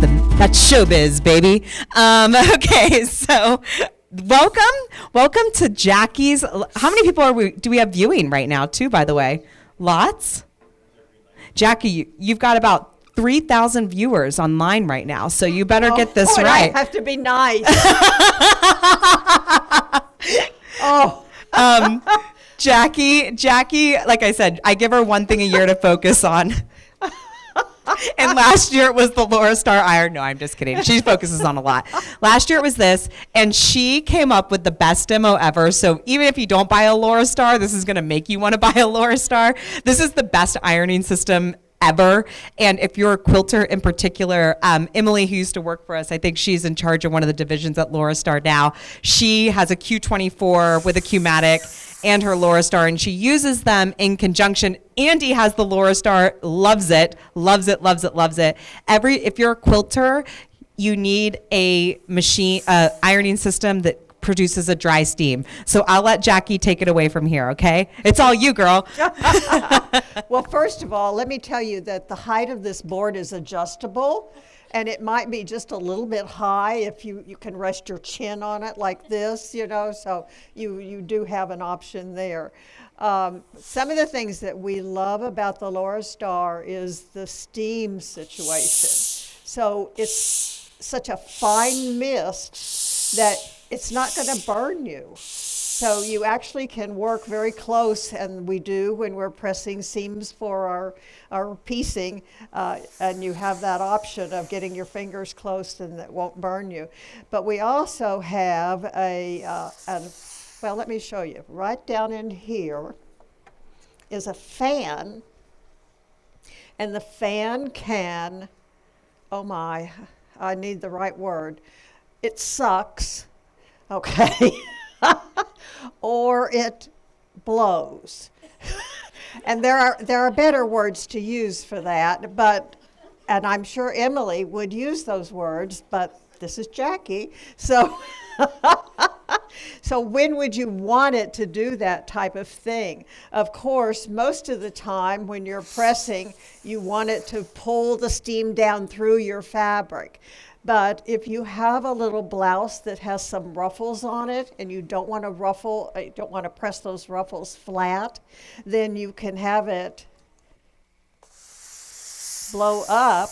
That's showbiz, baby. Okay, so welcome to Jackie's. How many people do we have viewing right now, too, by the way? Lots? Jackie, you've got about 3,000 viewers online right now, so you better get this right. I have to be nice. Jackie, like I said, I give her one thing a year to focus on. And last year it was the Laura Star iron. No, I'm just kidding. She focuses on a lot. Last year it was this, and she came up with the best demo ever. So even if you don't buy a Laura Star, this is going to make you want to buy a Laura Star. This is the best ironing system ever. And if you're a quilter in particular, Emily, who used to work for us, I think she's in charge of one of the divisions at Laura Star now. She has a Q24 with a Q-matic and her Laura Star, and she uses them in conjunction. Andy has the Laura Star, loves it. If you're a quilter, you need a machine, ironing system that produces a dry steam. So I'll let Jackie take it away from here, okay? It's all you, girl. Well, first of all, let me tell you that the height of this board is adjustable, and it might be just a little bit high if you can rest your chin on it like this, so you do have an option there. Some of the things that we love about the Laura Star is the steam situation. So it's such a fine mist that it's not going to burn you. So you actually can work very close, and we do when we're pressing seams for our piecing, and you have that option of getting your fingers close and it won't burn you. But we also have well, let me show you. Right down in here is a fan, and the fan can, oh my, I need the right word. It sucks, okay? Or it blows. And there are better words to use for that, and I'm sure Emily would use those words, but this is Jackie. So when would you want it to do that type of thing? Of course, most of the time when you're pressing, you want it to pull the steam down through your fabric. But if you have a little blouse that has some ruffles on it and you don't want to press those ruffles flat, then you can have it blow up,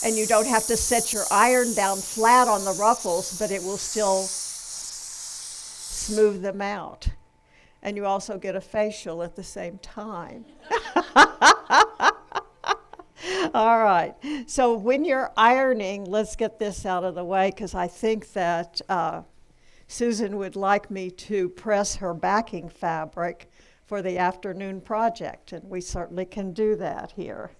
and you don't have to set your iron down flat on the ruffles, but it will still smooth them out. And you also get a facial at the same time. All right, so when you're ironing, let's get this out of the way, because I think that Susan would like me to press her backing fabric for the afternoon project, and we certainly can do that here.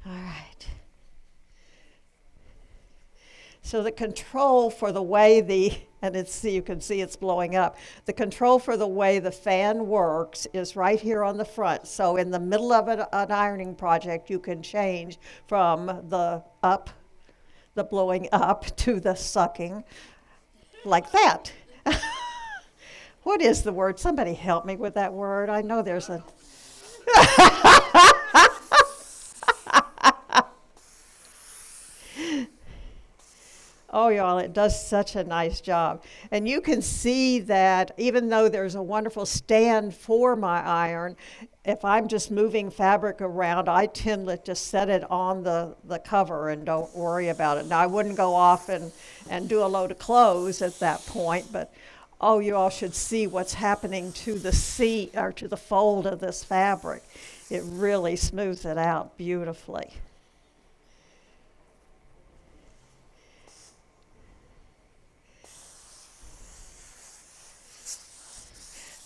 All right. So the control for the way you can see it's blowing up. The control for the way the fan works is right here on the front. So in the middle of an ironing project, you can change from the blowing up to the sucking, like that. What is the word? Somebody help me with that word. I know there's a... Oh, y'all, it does such a nice job. And you can see that even though there's a wonderful stand for my iron, if I'm just moving fabric around, I tend to just set it on the cover and don't worry about it. Now, I wouldn't go off and do a load of clothes at that point, but oh, you all should see what's happening to the seam or to the fold of this fabric. It really smooths it out beautifully.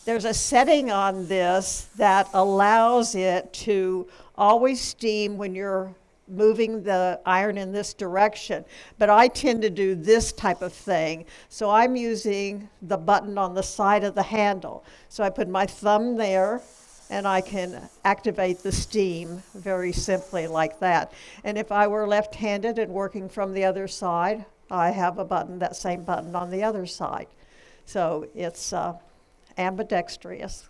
There's a setting on this that allows it to always steam when you're moving the iron in this direction, but I tend to do this type of thing. So I'm using the button on the side of the handle. So I put my thumb there, and I can activate the steam very simply like that. And if I were left-handed and working from the other side, I have a button, that same button on the other side. So it's ambidextrous.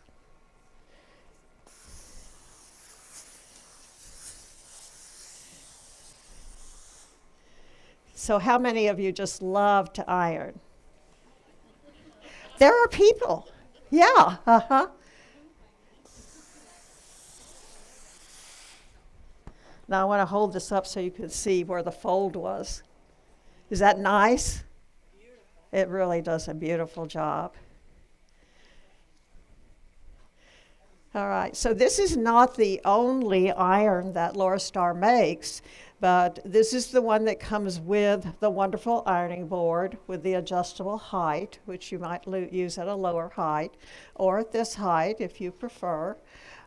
So how many of you just love to iron? There are people. Yeah, uh-huh. Now I want to hold this up so you can see where the fold was. Is that nice? Beautiful. It really does a beautiful job. All right, so this is not the only iron that Laura Star makes, but this is the one that comes with the wonderful ironing board with the adjustable height, which you might use at a lower height or at this height if you prefer.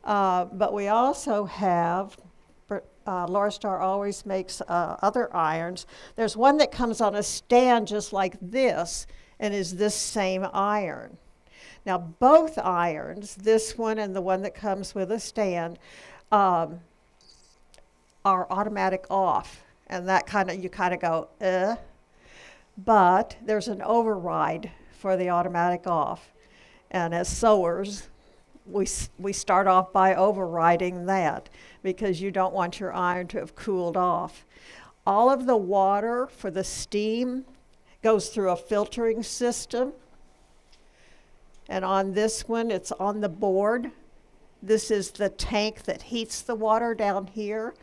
But we also have, Laura Star always makes other irons. There's one that comes on a stand just like this and is this same iron. Now, both irons, this one and the one that comes with a stand, are automatic off. And that you kind of go, But there's an override for the automatic off. And as sewers, we start off by overriding that because you don't want your iron to have cooled off. All of the water for the steam goes through a filtering system. And on this one, it's on the board. This is the tank that heats the water down here.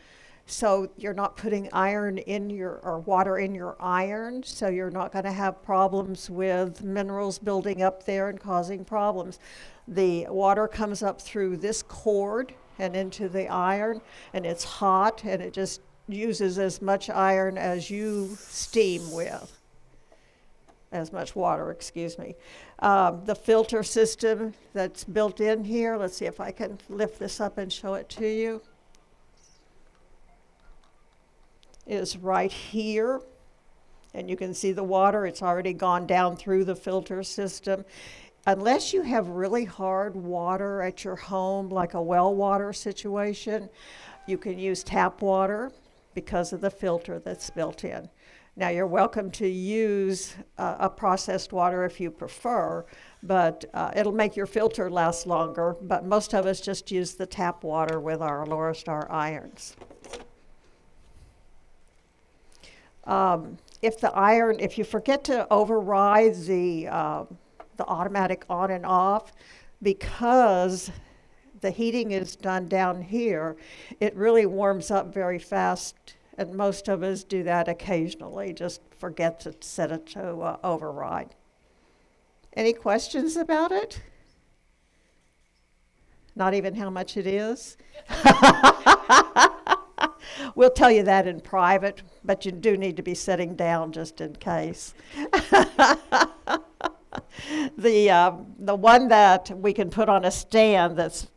So you're not putting water in your iron, so you're not going to have problems with minerals building up there and causing problems. The water comes up through this cord and into the iron, and it's hot, and it just uses as much iron as you steam with. As much water, excuse me. The filter system that's built in here, let's see if I can lift this up and show it to you, is right here. And you can see the water, it's already gone down through the filter system. Unless you have really hard water at your home, like a well water situation, you can use tap water because of the filter that's built in. Now, you're welcome to use a processed water if you prefer, but it'll make your filter last longer. But most of us just use the tap water with our Laura Star irons. If you forget to override the automatic on and off, because the heating is done down here, it really warms up very fast. And most of us do that occasionally, just forget to set it to override. Any questions about it? Not even how much it is? We'll tell you that in private, but you do need to be sitting down just in case. The one that we can put on a stand that's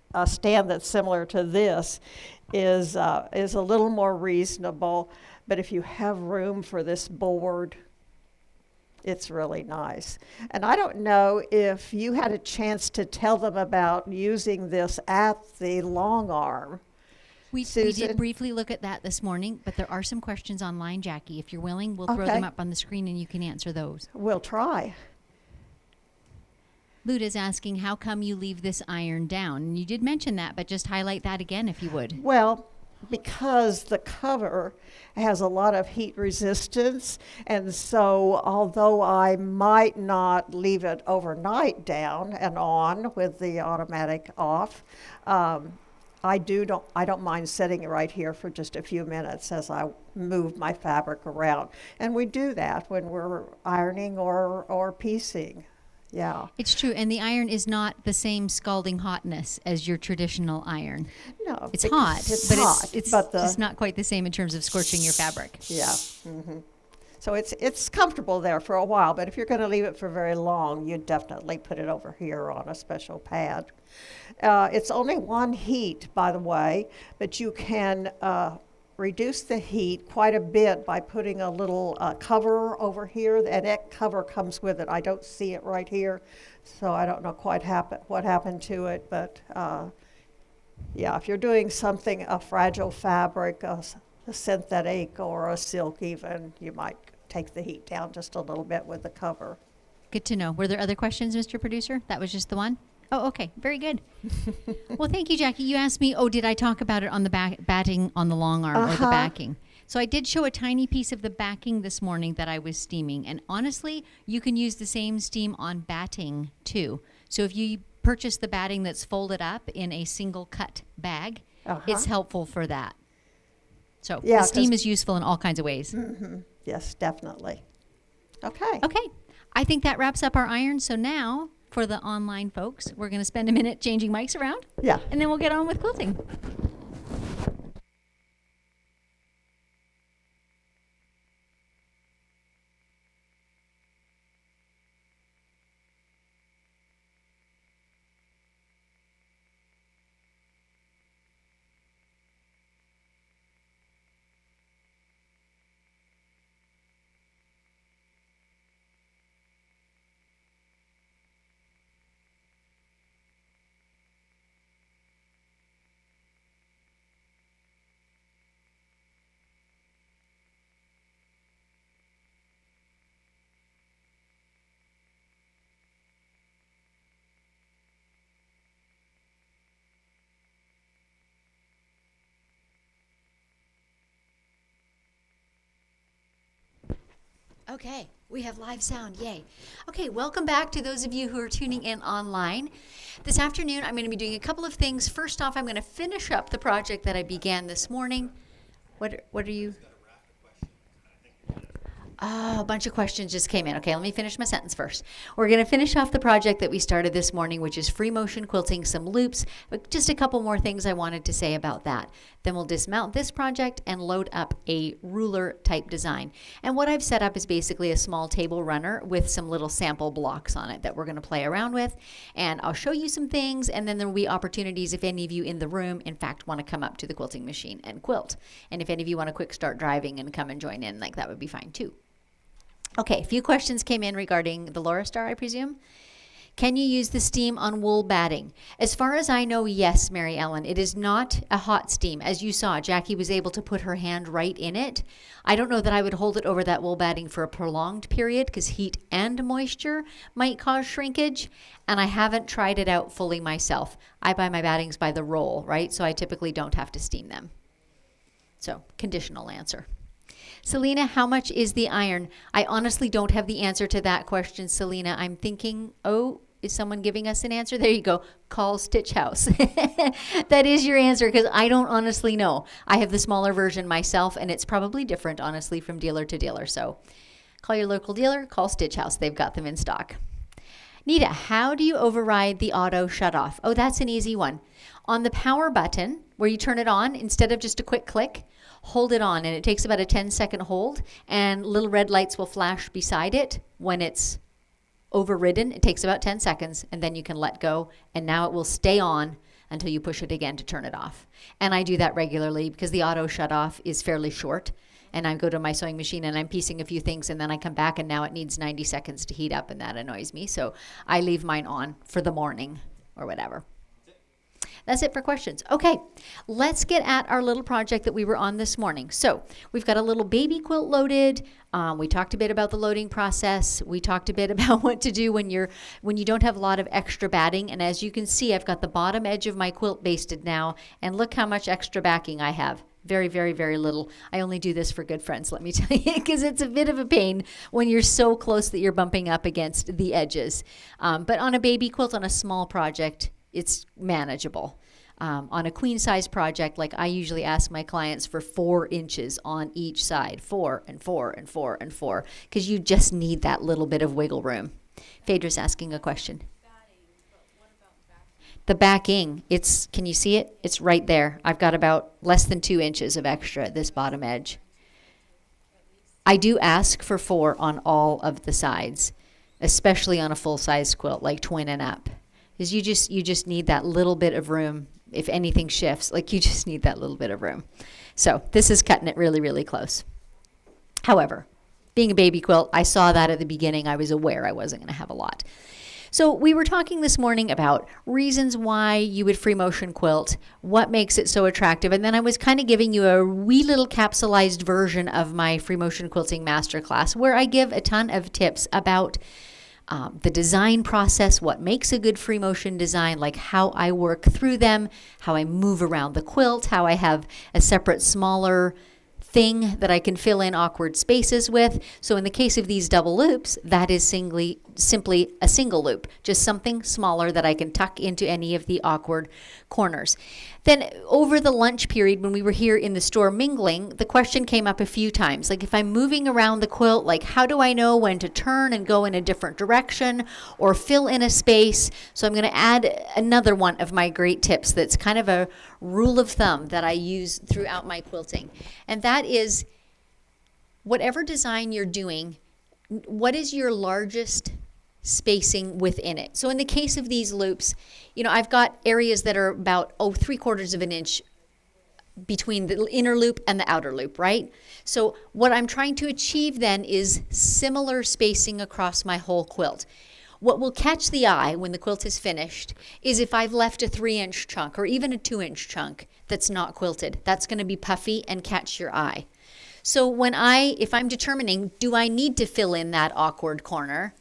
similar to this is a little more reasonable, but if you have room for this board, it's really nice. And I don't know if you had a chance to tell them about using this at the long arm. We did briefly look at that this morning, but there are some questions online, Jackie. If you're willing, we'll throw them up on the screen and you can answer those. We'll try. Luda's asking, how come you leave this iron down? And you did mention that, but just highlight that again if you would. Well, because the cover has a lot of heat resistance, and so although I might not leave it overnight down and on with the automatic off, I don't mind setting it right here for just a few minutes as I move my fabric around. And we do that when we're ironing or piecing. Yeah. It's true, and the iron is not the same scalding hotness as your traditional iron. No. It's hot, but it's just not quite the same in terms of scorching your fabric. Yeah. Mm-hmm. So it's comfortable there for a while, but if you're going to leave it for very long, you definitely put it over here on a special pad. It's only one heat, by the way, but you can reduce the heat quite a bit by putting a little cover over here, and that cover comes with it. I don't see it right here, so I don't know quite what happened to it, but yeah, if you're doing a fragile fabric, a synthetic or a silk even, you might take the heat down just a little bit with the cover. Good to know. Were there other questions, Mr. Producer? That was just the one? Oh, okay. Very good. Well, thank you, Jackie. You asked me, did I talk about it on the batting on the long arm or the backing? So I did show a tiny piece of the backing this morning that I was steaming. And honestly, you can use the same steam on batting too. So if you purchase the batting that's folded up in a single cut bag, it's helpful for that. So the steam is useful in all kinds of ways. Mm-hmm. Yes, definitely. Okay. Okay. I think that wraps up our iron. So now for the online folks, we're going to spend a minute changing mics around. Yeah. And then we'll get on with quilting. Okay, we have live sound, yay. Okay, welcome back to those of you who are tuning in online. This afternoon, I'm going to be doing a couple of things. First off, I'm going to finish up the project that I began this morning. What are you? Oh, a bunch of questions just came in. Okay, let me finish my sentence first. We're going to finish off the project that we started this morning, which is free motion quilting, some loops, but just a couple more things I wanted to say about that. Then we'll dismount this project and load up a ruler type design. And what I've set up is basically a small table runner with some little sample blocks on it that we're going to play around with. And I'll show you some things, and then there will be opportunities if any of you in the room, in fact, want to come up to the quilting machine and quilt. And if any of you want to quick start driving and come and join in, like that would be fine too. Okay, a few questions came in regarding the Laura Star, I presume. Can you use the steam on wool batting? As far as I know, yes, Mary Ellen. It is not a hot steam. As you saw, Jackie was able to put her hand right in it. I don't know that I would hold it over that wool batting for a prolonged period because heat and moisture might cause shrinkage, and I haven't tried it out fully myself. I buy my battings by the roll, right? So I typically don't have to steam them. So, conditional answer. Selena, how much is the iron? I honestly don't have the answer to that question, Selena. I'm thinking, oh, is someone giving us an answer? There you go. Call Stitch House. That is your answer because I don't honestly know. I have the smaller version myself, and it's probably different, honestly, from dealer to dealer. So call your local dealer, call Stitch House. They've got them in stock. Nita, how do you override the auto shut-off? Oh, that's an easy one. On the power button, where you turn it on, instead of just a quick click, hold it on, and it takes about a 10-second hold, and little red lights will flash beside it when it's overridden. It takes about 10 seconds, and then you can let go, and now it will stay on until you push it again to turn it off. And I do that regularly because the auto shut-off is fairly short, and I go to my sewing machine, and I'm piecing a few things, and then I come back, and now it needs 90 seconds to heat up, and that annoys me, so I leave mine on for the morning or whatever. That's it for questions. Okay, let's get at our little project that we were on this morning. So we've got a little baby quilt loaded. We talked a bit about the loading process. We talked a bit about what to do when you don't have a lot of extra batting. And as you can see, I've got the bottom edge of my quilt basted now. And look how much extra backing I have. Very, very, very little. I only do this for good friends, let me tell you, because it's a bit of a pain when you're so close that you're bumping up against the edges. But on a baby quilt, on a small project, it's manageable. On a queen size project, like I usually ask my clients for 4 inches on each side, 4 and 4 and 4 and 4, because you just need that little bit of wiggle room. Phaedra's asking a question. The backing, can you see it? It's right there. I've got about less than 2 inches of extra at this bottom edge. I do ask for 4 on all of the sides, especially on a full size quilt like twin and up. Because you just need that little bit of room. If anything shifts, like you just need that little bit of room. So this is cutting it really, really close. However, being a baby quilt, I saw that at the beginning. I was aware I wasn't going to have a lot. So we were talking this morning about reasons why you would free motion quilt, what makes it so attractive, and then I was kind of giving you a wee little capsulized version of my free motion quilting masterclass where I give a ton of tips about the design process, what makes a good free motion design, like how I work through them, how I move around the quilt, how I have a separate smaller thing that I can fill in awkward spaces with. So in the case of these double loops, that is simply a single loop, just something smaller that I can tuck into any of the awkward corners. Then over the lunch period when we were here in the store mingling, the question came up a few times, like if I'm moving around the quilt, like how do I know when to turn and go in a different direction or fill in a space? So I'm going to add another one of my great tips that's kind of a rule of thumb that I use throughout my quilting. And that is, whatever design you're doing, what is your largest spacing within it? So in the case of these loops, you know, I've got areas that are about 3/4 of an inch between the inner loop and the outer loop, right? So what I'm trying to achieve then is similar spacing across my whole quilt. What will catch the eye when the quilt is finished is if I've left a 3-inch chunk or even a 2-inch chunk that's not quilted. That's going to be puffy and catch your eye. So if I'm determining, do I need to fill in that awkward corner?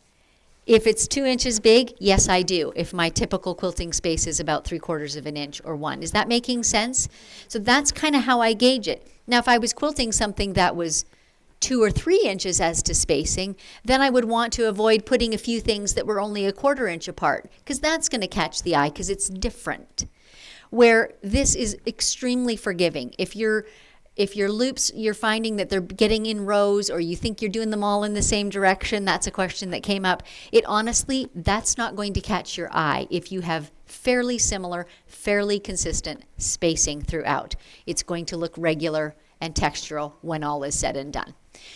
If it's 2 inches big, yes, I do. If my typical quilting space is about 3/4 of an inch or 1. Is that making sense? So that's kind of how I gauge it. Now, if I was quilting something that was 2 or 3 inches as to spacing, then I would want to avoid putting a few things that were only 1/4 inch apart, because that's going to catch the eye because it's different. Where this is extremely forgiving. If your loops, you're finding that they're getting in rows or you think you're doing them all in the same direction, that's a question that came up. Honestly, that's not going to catch your eye if you have fairly similar, fairly consistent spacing throughout. It's going to look regular and textural when all is said and done.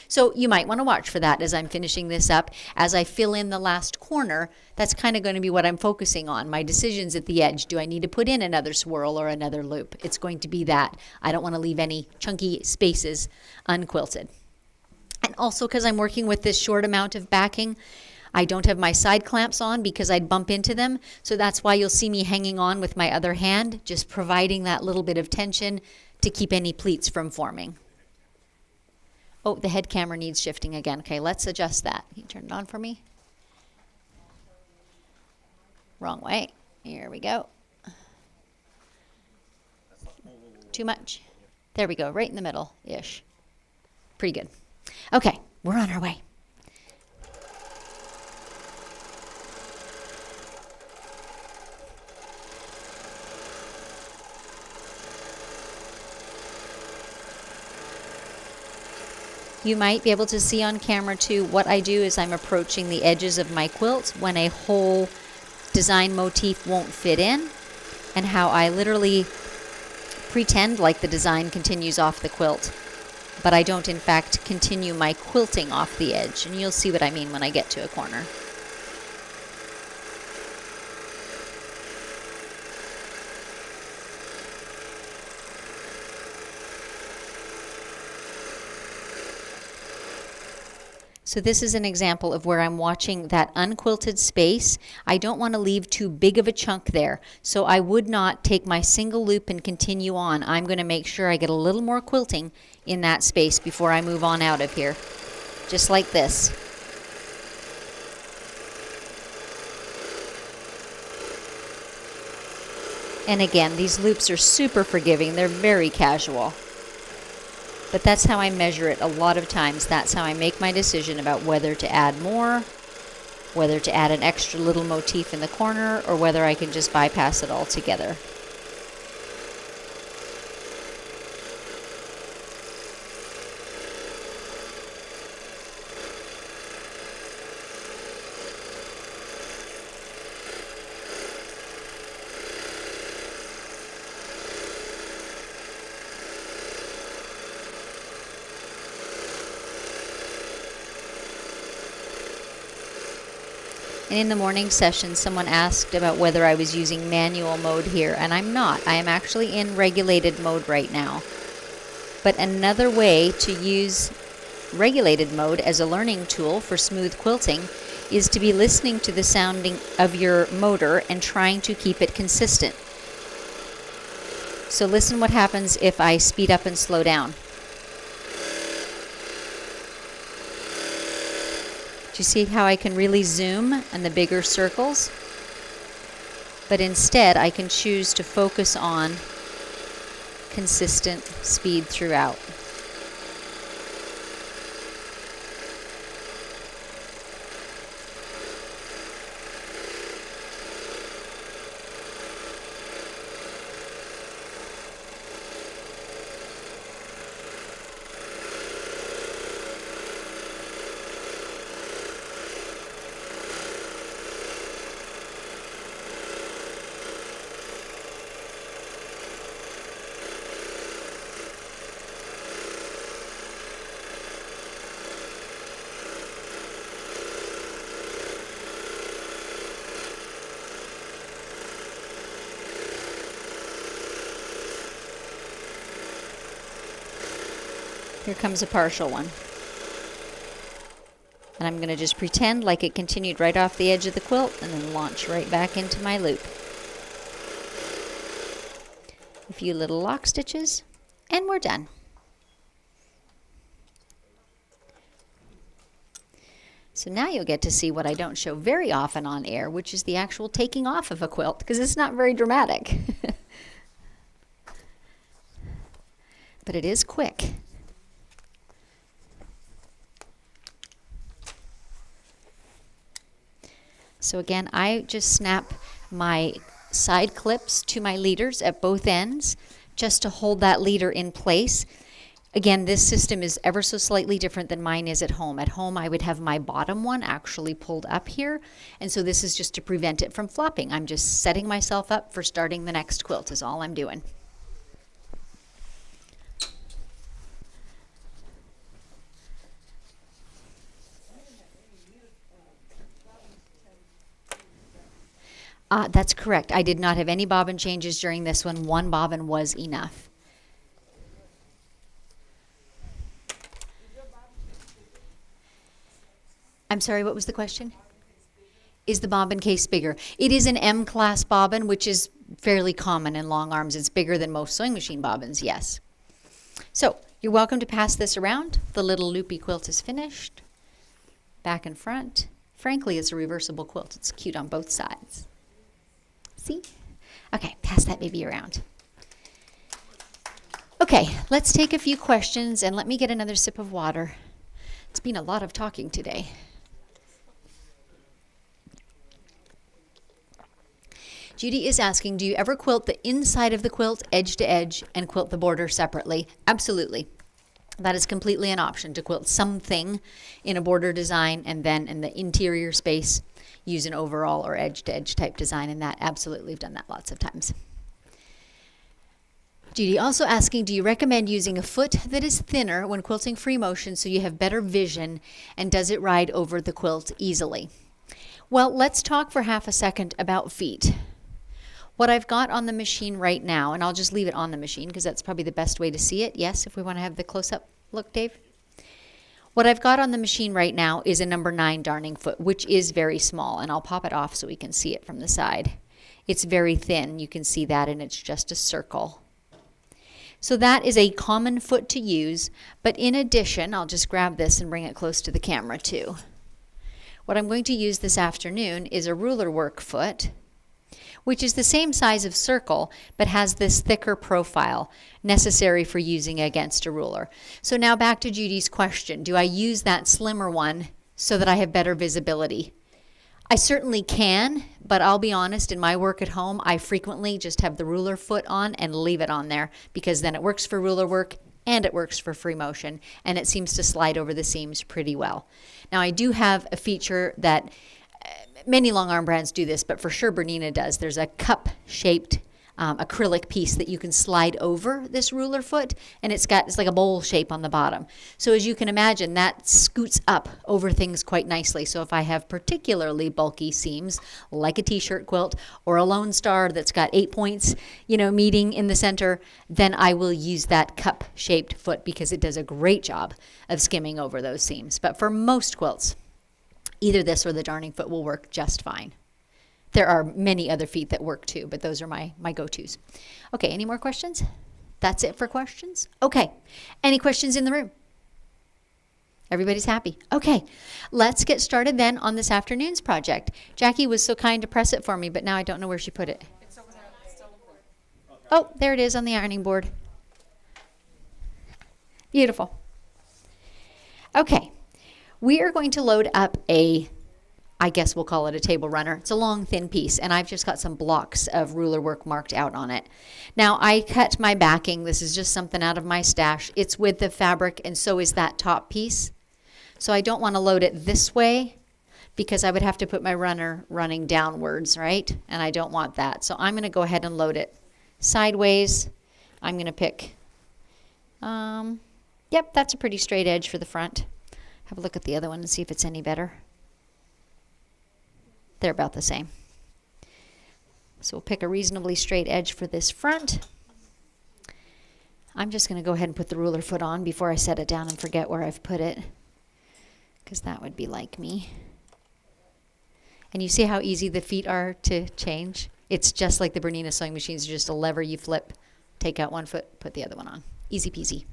So you might want to watch for that as I'm finishing this up. As I fill in the last corner, that's kind of going to be what I'm focusing on. My decisions at the edge. Do I need to put in another swirl or another loop? It's going to be that. I don't want to leave any chunky spaces unquilted. And also because I'm working with this short amount of backing, I don't have my side clamps on because I'd bump into them. So that's why you'll see me hanging on with my other hand, just providing that little bit of tension to keep any pleats from forming. Oh, the head camera needs shifting again. Okay, let's adjust that. Can you turn it on for me? Wrong way. Here we go. Too much. There we go, right in the middle-ish. Pretty good. Okay, we're on our way. You might be able to see on camera too, what I do is I'm approaching the edges of my quilt when a whole design motif won't fit in, and how I literally pretend like the design continues off the quilt, but I don't in fact continue my quilting off the edge, and you'll see what I mean when I get to a corner. So this is an example of where I'm watching that unquilted space. I don't want to leave too big of a chunk there. So I would not take my single loop and continue on. I'm going to make sure I get a little more quilting in that space before I move on out of here. Just like this. And again, these loops are super forgiving. They're very casual. But that's how I measure it a lot of times. That's how I make my decision about whether to add more, whether to add an extra little motif in the corner, or whether I can just bypass it altogether. And in the morning session, someone asked about whether I was using manual mode here, and I'm not. I am actually in regulated mode right now. But another way to use regulated mode as a learning tool for smooth quilting is to be listening to the sounding of your motor and trying to keep it consistent. So listen what happens if I speed up and slow down. You see how I can really zoom on the bigger circles? But instead, I can choose to focus on consistent speed throughout. Here comes a partial one. And I'm going to just pretend like it continued right off the edge of the quilt and then launch right back into my loop. A few little lock stitches, and we're done. So now you'll get to see what I don't show very often on air, which is the actual taking off of a quilt, because it's not very dramatic. But it is quick. So again, I just snap my side clips to my leaders at both ends just to hold that leader in place. Again, this system is ever so slightly different than mine is at home. At home, I would have my bottom one actually pulled up here, and so this is just to prevent it from flopping. I'm just setting myself up for starting the next quilt is all I'm doing. That's correct. I did not have any bobbin changes during this one. One bobbin was enough. I'm sorry, what was the question? Is the bobbin case bigger? It is an M-class bobbin, which is fairly common in long arms. It's bigger than most sewing machine bobbins, yes. So, you're welcome to pass this around. The little loopy quilt is finished. Back and front. Frankly, it's a reversible quilt. It's cute on both sides. See? Okay, pass that baby around. Okay, let's take a few questions and let me get another sip of water. It's been a lot of talking today. Judy is asking, do you ever quilt the inside of the quilt edge to edge and quilt the border separately? Absolutely. That is completely an option, to quilt something in a border design and then in the interior space use an overall or edge to edge type design, and that absolutely have done that lots of times. Judy also asking, do you recommend using a foot that is thinner when quilting free motion so you have better vision, and does it ride over the quilt easily? Well, let's talk for half a second about feet. What I've got on the machine right now, and I'll just leave it on the machine because that's probably the best way to see it. Yes, if we want to have the close-up look, Dave. What I've got on the machine right now is a number 9 darning foot, which is very small, and I'll pop it off so we can see it from the side. It's very thin, you can see that, and it's just a circle. So that is a common foot to use, but in addition, I'll just grab this and bring it close to the camera too. What I'm going to use this afternoon is a ruler work foot, which is the same size of circle, but has this thicker profile necessary for using against a ruler. So now back to Judy's question, do I use that slimmer one so that I have better visibility? I certainly can, but I'll be honest, in my work at home, I frequently just have the ruler foot on and leave it on there because then it works for ruler work and it works for free motion, and it seems to slide over the seams pretty well. Now I do have a feature that many long arm brands do this, but for sure Bernina does. There's a cup-shaped acrylic piece that you can slide over this ruler foot, and it's like a bowl shape on the bottom. So as you can imagine, that scoots up over things quite nicely. So if I have particularly bulky seams, like a t-shirt quilt or a Lone Star that's got 8 points, meeting in the center, then I will use that cup-shaped foot because it does a great job of skimming over those seams. But for most quilts, either this or the darning foot will work just fine. There are many other feet that work too, but those are my go-tos. Okay, any more questions? That's it for questions? Okay, any questions in the room? Everybody's happy. Okay, let's get started then on this afternoon's project. Jackie was so kind to press it for me, but now I don't know where she put it. It's over there. Oh, there it is on the ironing board. Beautiful. Okay. We are going to load up I guess we'll call it a table runner. It's a long, thin piece, and I've just got some blocks of ruler work marked out on it. Now, I cut my backing. This is just something out of my stash. It's with the fabric, and so is that top piece. So I don't want to load it this way because I would have to put my runner running downwards, right? And I don't want that. So I'm going to go ahead and load it sideways. I'm going to pick, yep, that's a pretty straight edge for the front. Have a look at the other one and see if it's any better. They're about the same. So we'll pick a reasonably straight edge for this front. I'm just going to go ahead and put the ruler foot on before I set it down and forget where I've put it, because that would be like me. And you see how easy the feet are to change? It's just like the Bernina sewing machines, just a lever you flip, take out one foot, put the other one on. Easy peasy.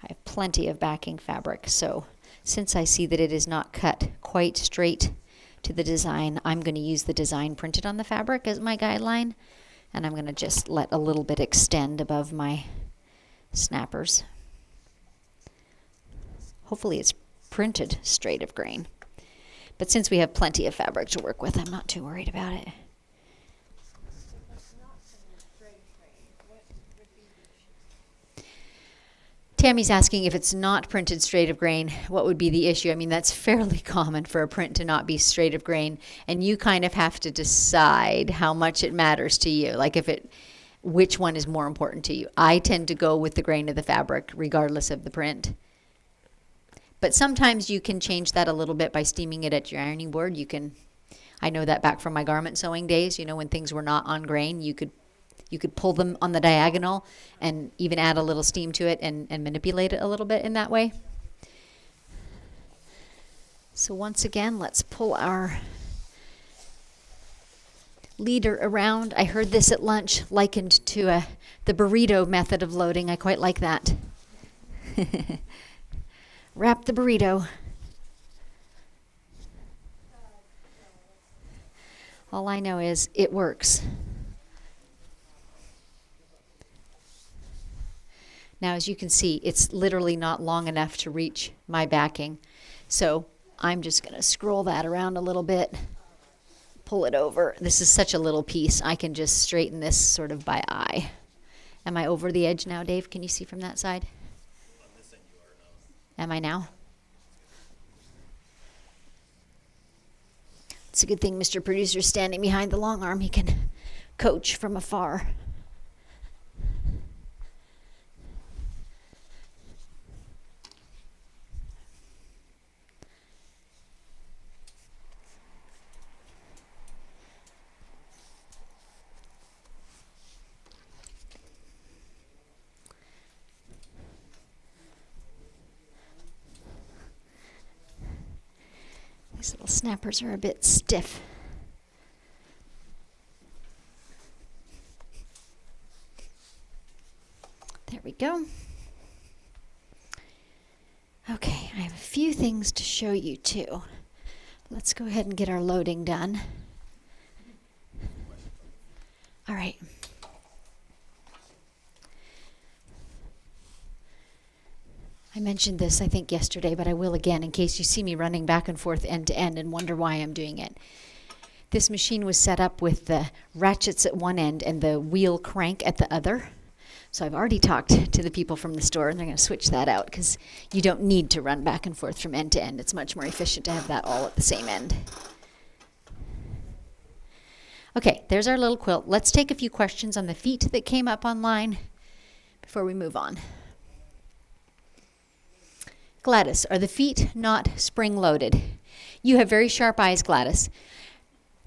I have plenty of backing fabric, so since I see that it is not cut quite straight to the design, I'm going to use the design printed on the fabric as my guideline, and I'm going to just let a little bit extend above my snappers. Hopefully it's printed straight of grain. But since we have plenty of fabric to work with, I'm not too worried about it. Tammy's asking if it's not printed straight of grain, what would be the issue? I mean, that's fairly common for a print to not be straight of grain, and you kind of have to decide how much it matters to you, like which one is more important to you. I tend to go with the grain of the fabric regardless of the print. But sometimes you can change that a little bit by steaming it at your ironing board. I know that back from my garment sewing days, when things were not on grain, you could pull them on the diagonal and even add a little steam to it and manipulate it a little bit in that way. So once again, let's pull our leader around. I heard this at lunch likened to the burrito method of loading. I quite like that. Wrap the burrito. All I know is it works. Now, as you can see, it's literally not long enough to reach my backing. So I'm just going to scroll that around a little bit, pull it over. This is such a little piece. I can just straighten this sort of by eye. Am I over the edge now, Dave? Can you see from that side? On this end you are now. Am I now? It's a good thing Mr. Producer's standing behind the long arm. He can coach from afar. These little snappers are a bit stiff. There we go. Okay, I have a few things to show you too. Let's go ahead and get our loading done. All right. I mentioned this, I think, yesterday, but I will again in case you see me running back and forth end to end and wonder why I'm doing it. This machine was set up with the ratchets at one end and the wheel crank at the other. So I've already talked to the people from the store, and they're going to switch that out because you don't need to run back and forth from end to end. It's much more efficient to have that all at the same end. Okay, there's our little quilt. Let's take a few questions on the feet that came up online before we move on. Gladys, are the feet not spring-loaded? You have very sharp eyes, Gladys.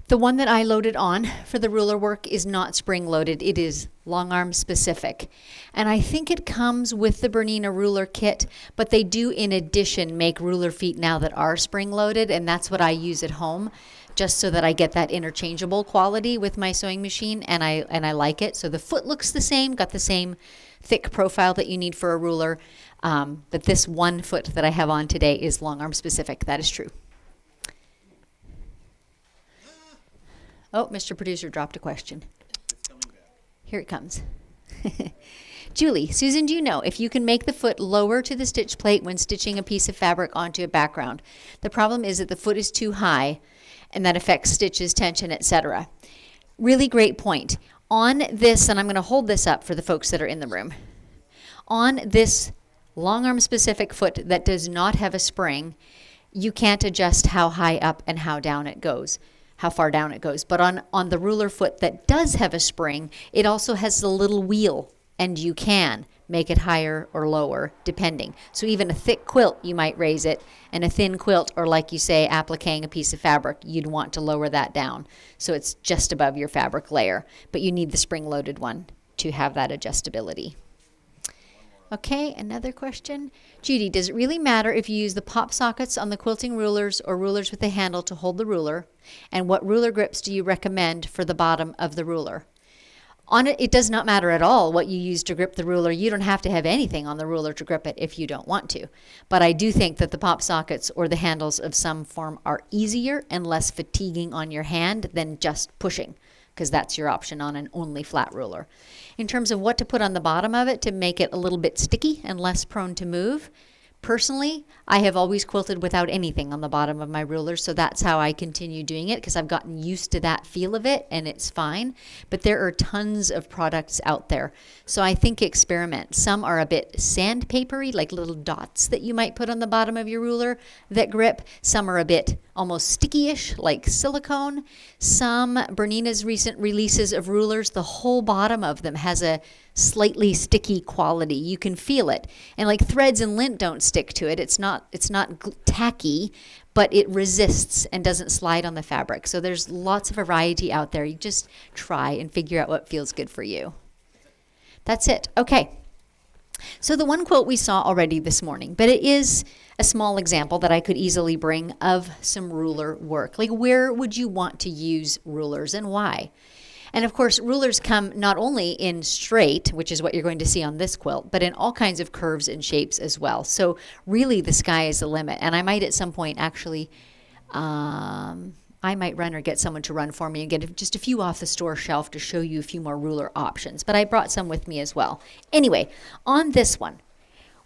The one that I loaded on for the ruler work is not spring-loaded. It is long arm specific. And I think it comes with the Bernina ruler kit, but they do in addition make ruler feet now that are spring-loaded, and that's what I use at home, just so that I get that interchangeable quality with my sewing machine, and I like it. So the foot looks the same, got the same thick profile that you need for a ruler. But this one foot that I have on today is long arm specific. That is true. Oh, Mr. Producer dropped a question. It's coming back. Here it comes. Julie, Susan, do you know if you can make the foot lower to the stitch plate when stitching a piece of fabric onto a background? The problem is that the foot is too high and that affects stitches, tension, etc. Really great point. On this, and I'm going to hold this up for the folks that are in the room. On this long arm specific foot that does not have a spring, you can't adjust how high up and how down it goes, how far down it goes. But on the ruler foot that does have a spring, it also has the little wheel, and you can make it higher or lower, depending. So even a thick quilt, you might raise it, and a thin quilt, or like you say, appliquing a piece of fabric, you'd want to lower that down so it's just above your fabric layer. But you need the spring-loaded one to have that adjustability. Okay, another question. Judy, does it really matter if you use the pop sockets on the quilting rulers or rulers with a handle to hold the ruler? And what ruler grips do you recommend for the bottom of the ruler? On it, it does not matter at all what you use to grip the ruler. You don't have to have anything on the ruler to grip it if you don't want to. But I do think that the pop sockets or the handles of some form are easier and less fatiguing on your hand than just pushing, because that's your option on an only flat ruler. In terms of what to put on the bottom of it to make it a little bit sticky and less prone to move, personally, I have always quilted without anything on the bottom of my ruler, so that's how I continue doing it, because I've gotten used to that feel of it and it's fine. But there are tons of products out there, so I think experiment. Some are a bit sandpapery, like little dots that you might put on the bottom of your ruler that grip. Some are a bit almost sticky-ish, like silicone. Some, Bernina's recent releases of rulers, the whole bottom of them has a slightly sticky quality. You can feel it. And like threads and lint don't stick to it. It's not tacky, but it resists and doesn't slide on the fabric. So there's lots of variety out there. You just try and figure out what feels good for you. That's it. Okay. So the one quilt we saw already this morning, but it is a small example that I could easily bring of some ruler work. Like, where would you want to use rulers and why? And of course, rulers come not only in straight, which is what you're going to see on this quilt, but in all kinds of curves and shapes as well. So really the sky is the limit. And I might at some point actually, I might run or get someone to run for me and get just a few off the store shelf to show you a few more ruler options. But I brought some with me as well. Anyway, on this one,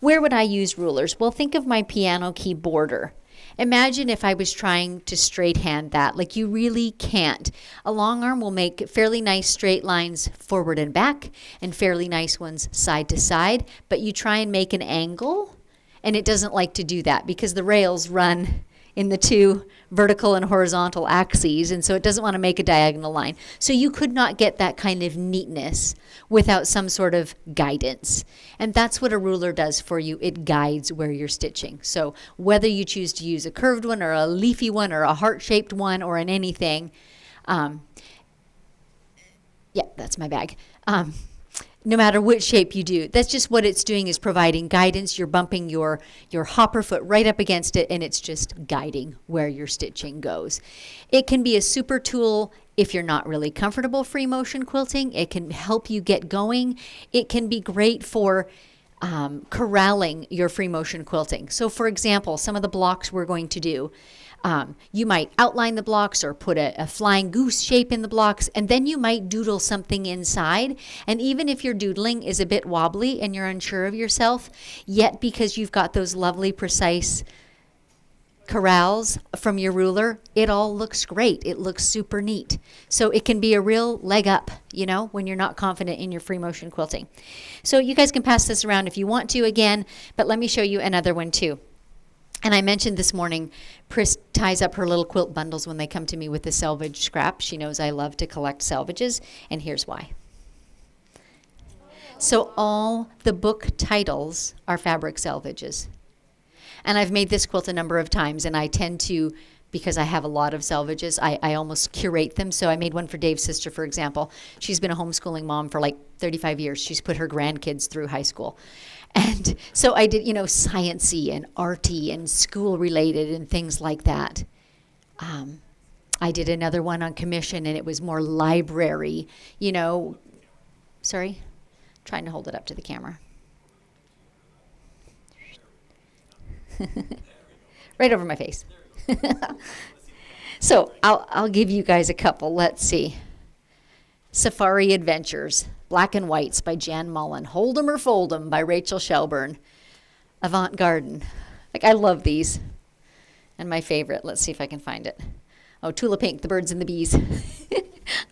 where would I use rulers? Well, think of my piano key border. Imagine if I was trying to straight hand that. Like, you really can't. A long arm will make fairly nice straight lines forward and back and fairly nice ones side to side, but you try and make an angle and it doesn't like to do that because the rails run in the two vertical and horizontal axes, and so it doesn't want to make a diagonal line. So you could not get that kind of neatness without some sort of guidance. And that's what a ruler does for you. It guides where you're stitching. So whether you choose to use a curved one or a leafy one or a heart-shaped one or an anything, yeah, that's my bag. No matter which shape you do, that's just what it's doing, is providing guidance. You're bumping your hopper foot right up against it, and it's just guiding where your stitching goes. It can be a super tool if you're not really comfortable free motion quilting. It can help you get going. It can be great for corralling your free motion quilting. So for example, some of the blocks we're going to do, you might outline the blocks or put a flying goose shape in the blocks, and then you might doodle something inside. And even if your doodling is a bit wobbly and you're unsure of yourself, yet because you've got those lovely precise corrals from your ruler, it all looks great. It looks super neat. So it can be a real leg up, you know, when you're not confident in your free motion quilting. So you guys can pass this around if you want to again, but let me show you another one too. And I mentioned this morning, Pris ties up her little quilt bundles when they come to me with the selvage scrap. She knows I love to collect salvages, and here's why. So all the book titles are fabric salvages. And I've made this quilt a number of times, and I tend to, because I have a lot of salvages, I almost curate them. So I made one for Dave's sister, for example. She's been a homeschooling mom for like 35 years. She's put her grandkids through high school. And so I did, you know, science-y and arty and school-related and things like that. I did another one on commission, and it was more library, you know. Sorry? Trying to hold it up to the camera. Right over my face. So I'll give you guys a couple. Let's see. Safari Adventures, Black and Whites by Jan Mullen. Hold 'em or Fold 'em by Rachel Shelburne. Avant Garden. Like, I love these. And my favorite, let's see if I can find it. Oh, Tula Pink, The Birds and the Bees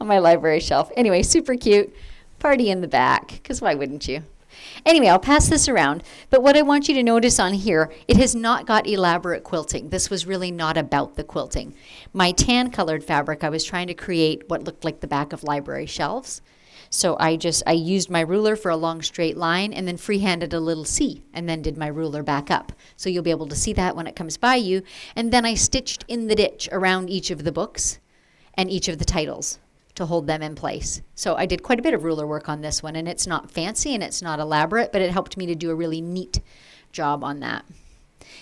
on my library shelf. Anyway, super cute. Party in the back, because why wouldn't you? Anyway, I'll pass this around, but what I want you to notice on here, it has not got elaborate quilting. This was really not about the quilting. My tan colored fabric, I was trying to create what looked like the back of library shelves. So I used my ruler for a long straight line and then freehanded a little C and then did my ruler back up. So you'll be able to see that when it comes by you. And then I stitched in the ditch around each of the books and each of the titles to hold them in place. So I did quite a bit of ruler work on this one, and it's not fancy and it's not elaborate, but it helped me to do a really neat job on that.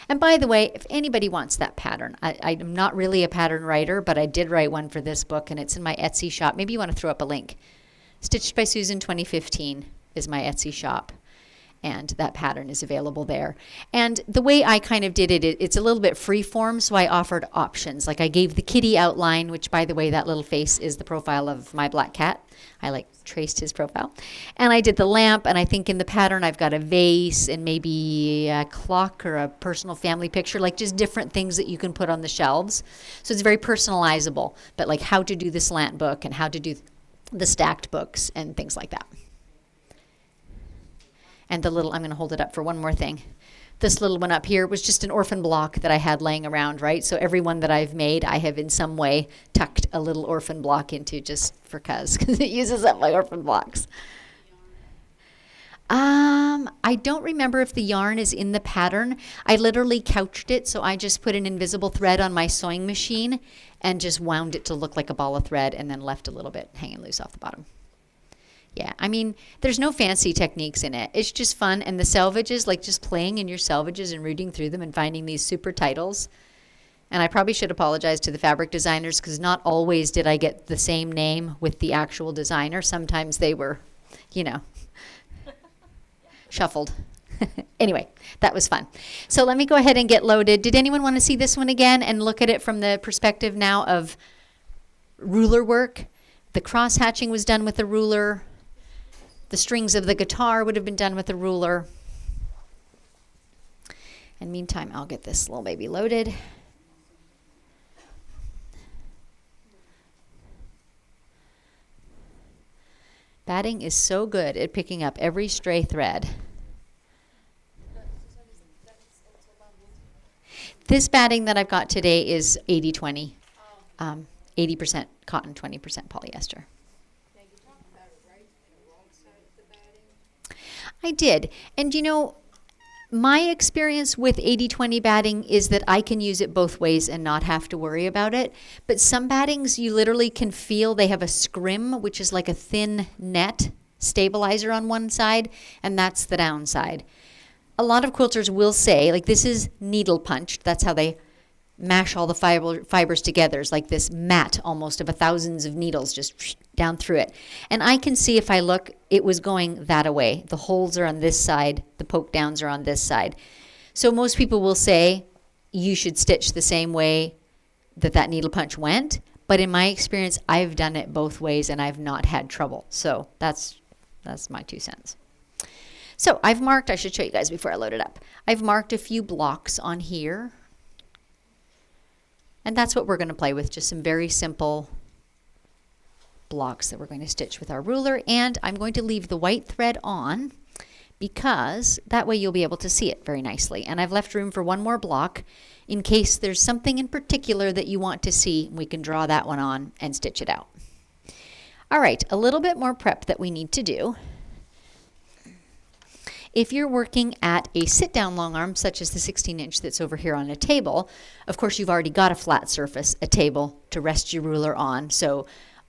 And by the way, if anybody wants that pattern, I'm not really a pattern writer, but I did write one for this book, and it's in my Etsy shop. Maybe you want to throw up a link. Stitched by Susan 2015 is my Etsy shop, and that pattern is available there. And the way I kind of did it, it's a little bit free form, so I offered options. Like I gave the kitty outline, which by the way, that little face is the profile of my black cat. I like traced his profile. And I did the lamp, and I think in the pattern I've got a vase and maybe a clock or a personal family picture, like just different things that you can put on the shelves. So it's very personalizable, but like how to do the slant book and how to do the stacked books and things like that. And the little, I'm going to hold it up for one more thing. This little one up here was just an orphan block that I had laying around, right? So every one that I've made, I have in some way tucked a little orphan block into just for cuz it uses up my orphan blocks. I don't remember if the yarn is in the pattern. I literally couched it, so I just put an invisible thread on my sewing machine and just wound it to look like a ball of thread and then left a little bit hanging loose off the bottom. Yeah, I mean, there's no fancy techniques in it. It's just fun, and the selvages, like just playing in your selvages and reading through them and finding these super titles. And I probably should apologize to the fabric designers because not always did I get the same name with the actual designer. Sometimes they were, you know, shuffled. Anyway, that was fun. So let me go ahead and get loaded. Did anyone want to see this one again and look at it from the perspective now of ruler work? The cross hatching was done with a ruler. The strings of the guitar would have been done with a ruler. And meantime, I'll get this little baby loaded. Batting is so good at picking up every stray thread. This batting that I've got today is 80-20. 80% cotton, 20% polyester. I did. And you know, my experience with 80-20 batting is that I can use it both ways and not have to worry about it. But some battings you literally can feel they have a scrim, which is like a thin net stabilizer on one side, and that's the downside. A lot of quilters will say, like this is needle punched. That's how they mash all the fibers together. It's like this mat almost of thousands of needles just down through it. And I can see if I look, it was going that away. The holes are on this side, the poke downs are on this side. So most people will say you should stitch the same way that needle punch went. But in my experience, I've done it both ways and I've not had trouble. So that's my 2 cents. So I've marked, I should show you guys before I load it up. I've marked a few blocks on here. And that's what we're going to play with, just some very simple blocks that we're going to stitch with our ruler. And I'm going to leave the white thread on because that way you'll be able to see it very nicely. And I've left room for one more block in case there's something in particular that you want to see. We can draw that one on and stitch it out. All right, a little bit more prep that we need to do. If you're working at a sit-down long arm, such as the 16-inch that's over here on a table, of course you've already got a flat surface, a table, to rest your ruler on. So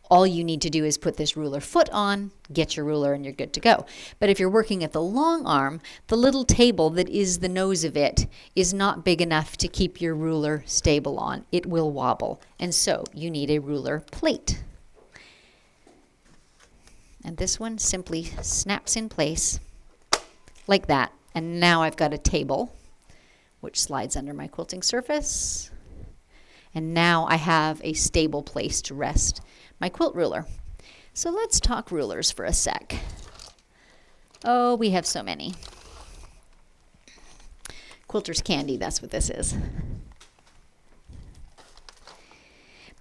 all you need to do is put this ruler foot on, get your ruler, and you're good to go. But if you're working at the long arm, the little table that is the nose of it is not big enough to keep your ruler stable on. It will wobble. And so you need a ruler plate. And this one simply snaps in place like that. And now I've got a table which slides under my quilting surface. And now I have a stable place to rest my quilt ruler. So let's talk rulers for a sec. Oh, we have so many. Quilter's candy, that's what this is.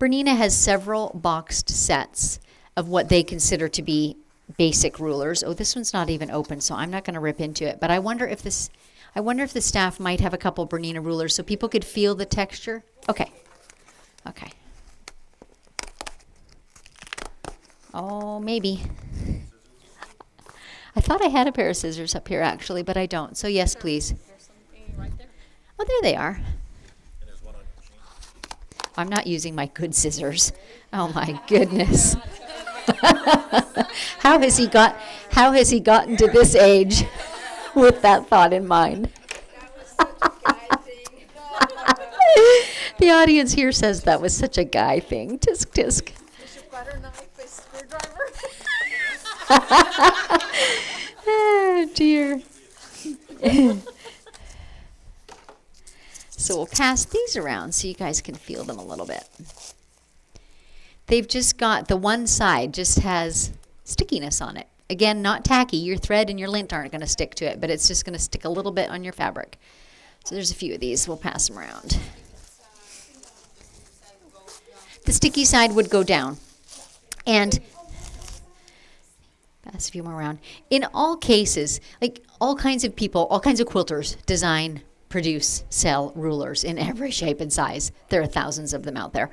Bernina has several boxed sets of what they consider to be basic rulers. Oh, this one's not even open, so I'm not going to rip into it. But I wonder if the staff might have a couple Bernina rulers so people could feel the texture. Okay. Okay. Oh, maybe. thought I had a pair of scissors up here actually, but I don't. So yes, please. Oh, there they are. And there's one on your machine. I'm not using my good scissors. Oh my goodness. How has he gotten to this age with that thought in mind? The audience here says that was such a guy thing. Tisk tisk. Oh dear. So we'll pass these around so you guys can feel them a little bit. They've just got, the one side just has stickiness on it. Again, not tacky. Your thread and your lint aren't going to stick to it, but it's just going to stick a little bit on your fabric. So there's a few of these. We'll pass them around. The sticky side would go down. And pass a few more around. In all cases, like all kinds of people, all kinds of quilters design, produce, sell rulers in every shape and size. There are thousands of them out there.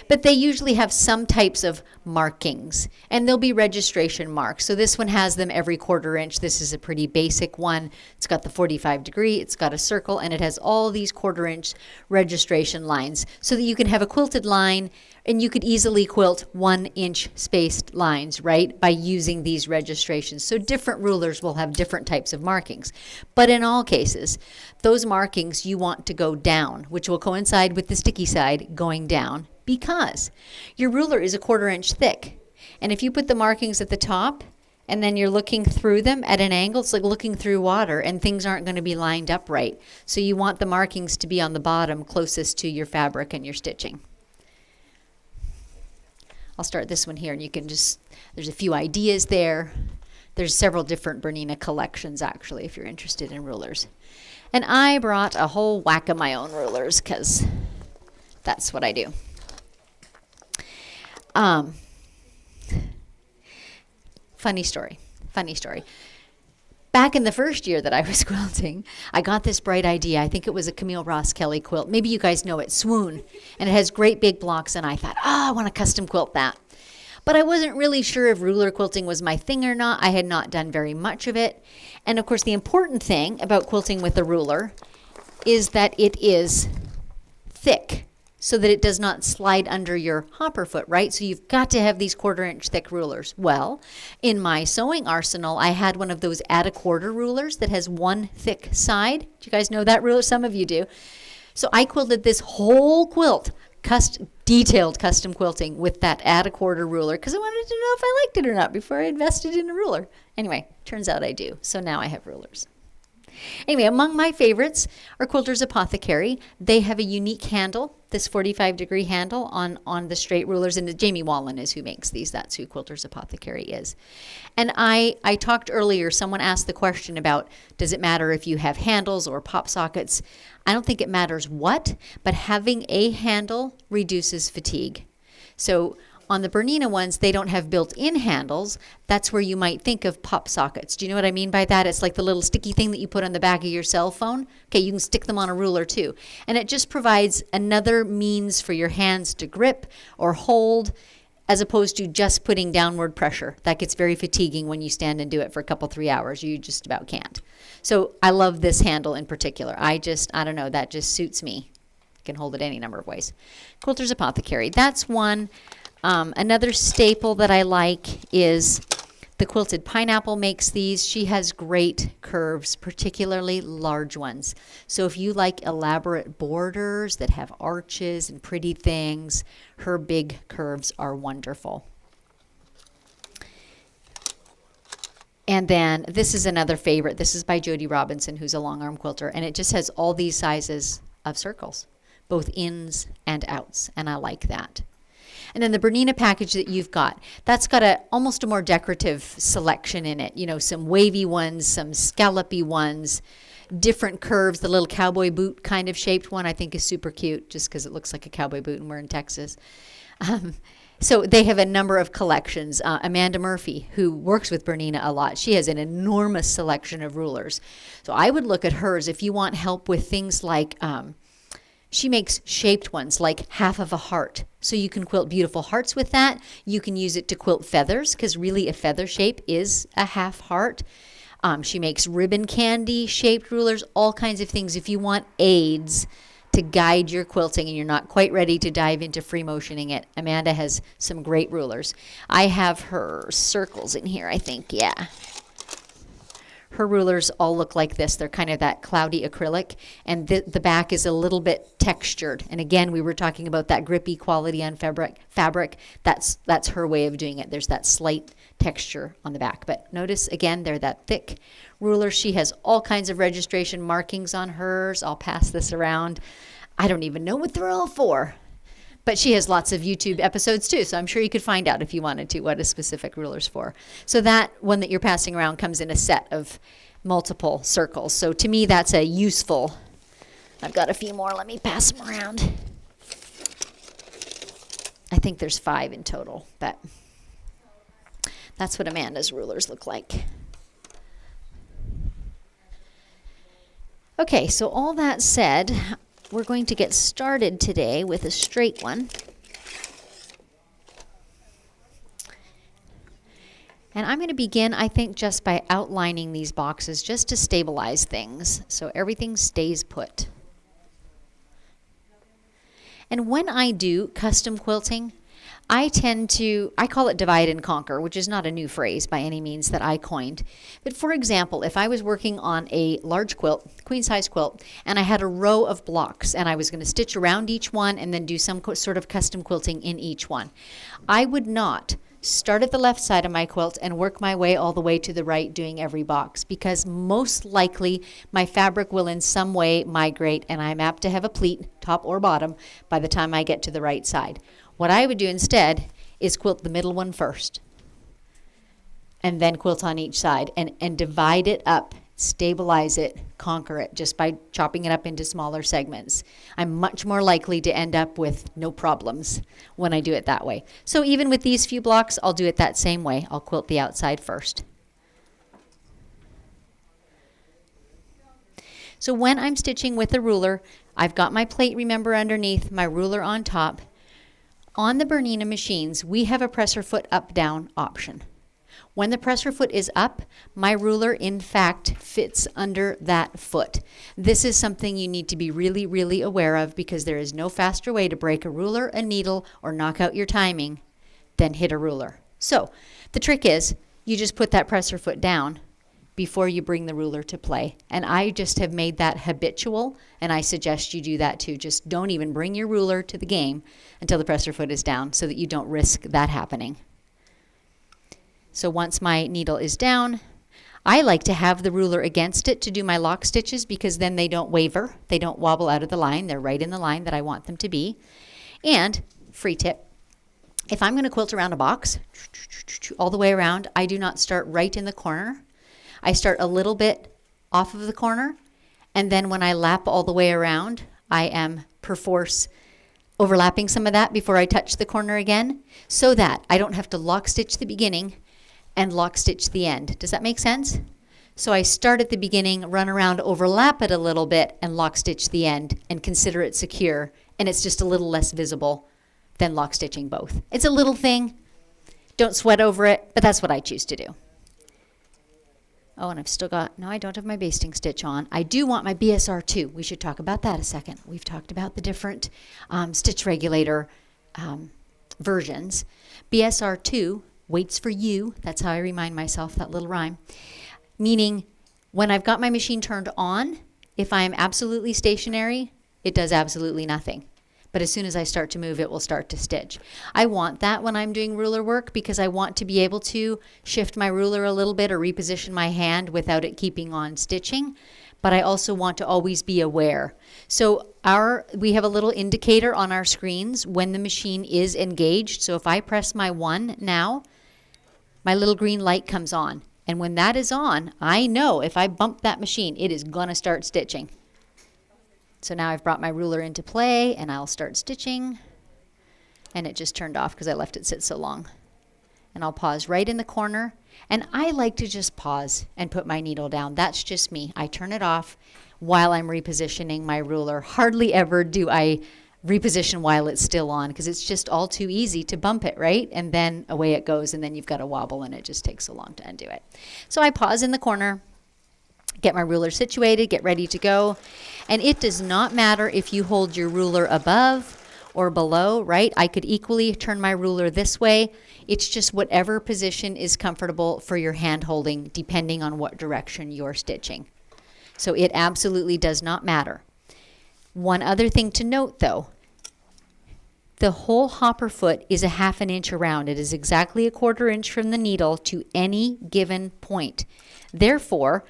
But they usually have some types of markings, and there'll be registration marks. So this one has them every 1/4 inch. This is a pretty basic one. It's got the 45 degree, it's got a circle, and it has all these 1/4 inch registration lines so that you can have a quilted line, and you could easily quilt 1 inch spaced lines, right, by using these registrations. So different rulers will have different types of markings. But in all cases, those markings you want to go down, which will coincide with the sticky side going down, because your ruler is a 1/4 inch thick. And if you put the markings at the top and then you're looking through them at an angle, it's like looking through water, and things aren't going to be lined up right. So you want the markings to be on the bottom closest to your fabric and your stitching. I'll start this one here, and you can just, there's a few ideas there. There's several different Bernina collections, actually, if you're interested in rulers. And I brought a whole whack of my own rulers, because that's what I do. Funny story. Back in the first year that I was quilting, I got this bright idea. I think it was a Camille Ross Kelly quilt. Maybe you guys know it, Swoon. And it has great big blocks, and I thought, I want to custom quilt that. But I wasn't really sure if ruler quilting was my thing or not. I had not done very much of it. And of course, the important thing about quilting with a ruler is that it is thick, so that it does not slide under your hopper foot, right? So you've got to have these 1/4 inch thick rulers. Well, in my sewing arsenal, I had one of those add a 1/4 rulers that has one thick side. Do you guys know that ruler? Some of you do. So I quilted this whole quilt, detailed custom quilting with that add a 1/4 ruler, because I wanted to know if I liked it or not before I invested in a ruler. Anyway, turns out I do. So now I have rulers. Anyway, among my favorites are Quilter's Apothecary. They have a unique handle, this 45 degree handle on the straight rulers, and Jamie Wallen is who makes these. That's who Quilter's Apothecary is. And I talked earlier, someone asked the question about, does it matter if you have handles or pop sockets? I don't think it matters what, but having a handle reduces fatigue. So on the Bernina ones, they don't have built-in handles. That's where you might think of pop sockets. Do you know what I mean by that? It's like the little sticky thing that you put on the back of your cell phone. Okay, you can stick them on a ruler too. And it just provides another means for your hands to grip or hold, as opposed to just putting downward pressure. That gets very fatiguing when you stand and do it for a couple, 3 hours. You just about can't. So I love this handle in particular. I don't know, that just suits me. I can hold it any number of ways. Quilter's Apothecary, that's one. Another staple that I like is the Quilted Pineapple makes these. She has great curves, particularly large ones. So if you like elaborate borders that have arches and pretty things, her big curves are wonderful. And then this is another favorite. This is by Jody Robinson, who's a long arm quilter, and it just has all these sizes of circles, both ins and outs, and I like that. And then the Bernina package that you've got, that's got almost a more decorative selection in it. You know, some wavy ones, some scallopy ones, different curves. The little cowboy boot kind of shaped one I think is super cute, just because it looks like a cowboy boot and we're in Texas. So they have a number of collections. Amanda Murphy, who works with Bernina a lot, she has an enormous selection of rulers. So I would look at hers if you want help with things like, she makes shaped ones like half of a heart. So you can quilt beautiful hearts with that. You can use it to quilt feathers, because really a feather shape is a half heart. She makes ribbon candy shaped rulers, all kinds of things. If you want aids to guide your quilting and you're not quite ready to dive into free motioning it, Amanda has some great rulers. I have her circles in here, I think, yeah. Her rulers all look like this. They're kind of that cloudy acrylic, and the back is a little bit textured. And again, we were talking about that grippy quality on fabric. That's her way of doing it. There's that slight texture on the back. But notice, again, they're that thick ruler. She has all kinds of registration markings on hers. I'll pass this around. I don't even know what they're all for. But she has lots of YouTube episodes too, so I'm sure you could find out if you wanted to what a specific ruler's for. So that one that you're passing around comes in a set of multiple circles. So to me, that's a useful. I've got a few more. Let me pass them around. I think there's 5 in total, but that's what Amanda's rulers look like. Okay, so all that said, we're going to get started today with a straight one. And I'm going to begin, I think, just by outlining these boxes just to stabilize things so everything stays put. And when I do custom quilting, I call it divide and conquer, which is not a new phrase by any means that I coined. But for example, if I was working on a large quilt, queen size quilt, and I had a row of blocks and I was going to stitch around each one and then do some sort of custom quilting in each one, I would not start at the left side of my quilt and work my way all the way to the right doing every box, because most likely my fabric will in some way migrate and I'm apt to have a pleat, top or bottom, by the time I get to the right side. What I would do instead is quilt the middle one first and then quilt on each side and divide it up, stabilize it, conquer it just by chopping it up into smaller segments. I'm much more likely to end up with no problems when I do it that way. So even with these few blocks, I'll do it that same way. I'll quilt the outside first. So when I'm stitching with a ruler, I've got my plate, remember, underneath, my ruler on top. On the Bernina machines, we have a presser foot up-down option. When the presser foot is up, my ruler, in fact, fits under that foot. This is something you need to be really, really aware of, because there is no faster way to break a ruler, a needle, or knock out your timing than hit a ruler. So the trick is you just put that presser foot down before you bring the ruler to play. And I just have made that habitual, and I suggest you do that too. Just don't even bring your ruler to the game until the presser foot is down, so that you don't risk that happening. So once my needle is down, I like to have the ruler against it to do my lock stitches, because then they don't waver, they don't wobble out of the line, they're right in the line that I want them to be. And, free tip, if I'm going to quilt around a box, all the way around, I do not start right in the corner. I start a little bit off of the corner, and then when I lap all the way around, I am perforce overlapping some of that before I touch the corner again, so that I don't have to lock stitch the beginning and lock stitch the end. Does that make sense? So I start at the beginning, run around, overlap it a little bit, and lock stitch the end, and consider it secure, and it's just a little less visible than lock stitching both. It's a little thing. Don't sweat over it, but that's what I choose to do. Oh, and I've still got, no, I don't have my basting stitch on. I do want my BSR 2. We should talk about that a second. We've talked about the different stitch regulator versions. BSR 2 waits for you. That's how I remind myself, that little rhyme. Meaning, when I've got my machine turned on, if I'm absolutely stationary, it does absolutely nothing. But as soon as I start to move, it will start to stitch. I want that when I'm doing ruler work, because I want to be able to shift my ruler a little bit or reposition my hand without it keeping on stitching. But I also want to always be aware. So we have a little indicator on our screens when the machine is engaged. So if I press my 1 now, my little green light comes on. And when that is on, I know if I bump that machine, it is going to start stitching. So now I've brought my ruler into play, and I'll start stitching, and it just turned off because I left it sit so long. And I'll pause right in the corner, and I like to just pause and put my needle down. That's just me. I turn it off while I'm repositioning my ruler. Hardly ever do I reposition while it's still on, because it's just all too easy to bump it, right? And then away it goes, and then you've got a wobble, and it just takes so long to undo it. So I pause in the corner, get my ruler situated, get ready to go. And it does not matter if you hold your ruler above or below, right? I could equally turn my ruler this way. It's just whatever position is comfortable for your hand holding, depending on what direction you're stitching. So it absolutely does not matter. One other thing to note though, the whole hopper foot is a 1/2 inch around. It is exactly a 1/4 inch from the needle to any given point. Therefore,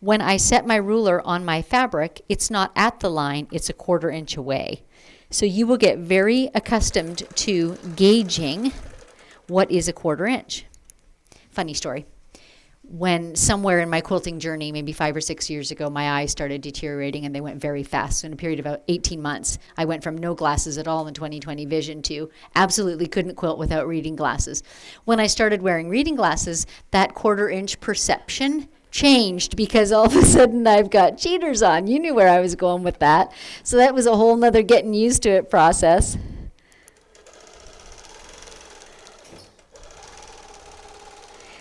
when I set my ruler on my fabric, it's not at the line, it's a 1/4 inch away. So you will get very accustomed to gauging what is a 1/4 inch. Funny story. When somewhere in my quilting journey, maybe 5 or 6 years ago, my eyes started deteriorating and they went very fast. So in a period of about 18 months, I went from no glasses at all in 20/20 vision to absolutely couldn't quilt without reading glasses. When I started wearing reading glasses, that 1/4 inch perception changed because all of a sudden I've got cheaters on. You knew where I was going with that. So that was a whole nother getting used to it process.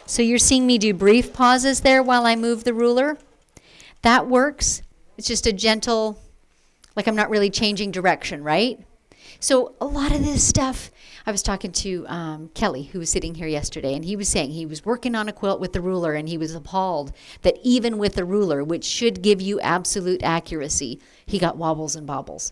So you're seeing me do brief pauses there while I move the ruler. That works. It's just a gentle, like I'm not really changing direction, right? So a lot of this stuff, I was talking to Kelly, who was sitting here yesterday, and he was saying he was working on a quilt with the ruler, and he was appalled that even with the ruler, which should give you absolute accuracy, he got wobbles and bobbles.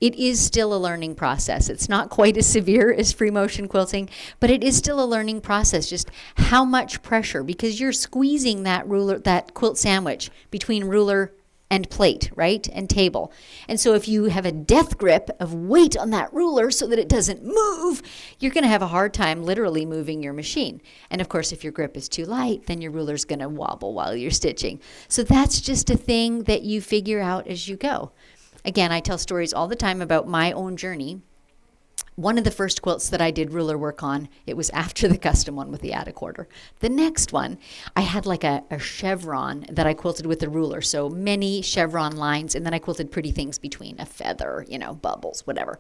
It is still a learning process. It's not quite as severe as free motion quilting, but it is still a learning process. Just how much pressure, because you're squeezing that ruler, that quilt sandwich between ruler and plate, right? And table. And so if you have a death grip of weight on that ruler so that it doesn't move, you're going to have a hard time literally moving your machine. And of course, if your grip is too light, then your ruler's going to wobble while you're stitching. So that's just a thing that you figure out as you go. Again, I tell stories all the time about my own journey. One of the first quilts that I did ruler work on, it was after the custom one with the add a 1/4. The next one, I had like a chevron that I quilted with the ruler. So many chevron lines, and then I quilted pretty things between, a feather, you know, bubbles, whatever.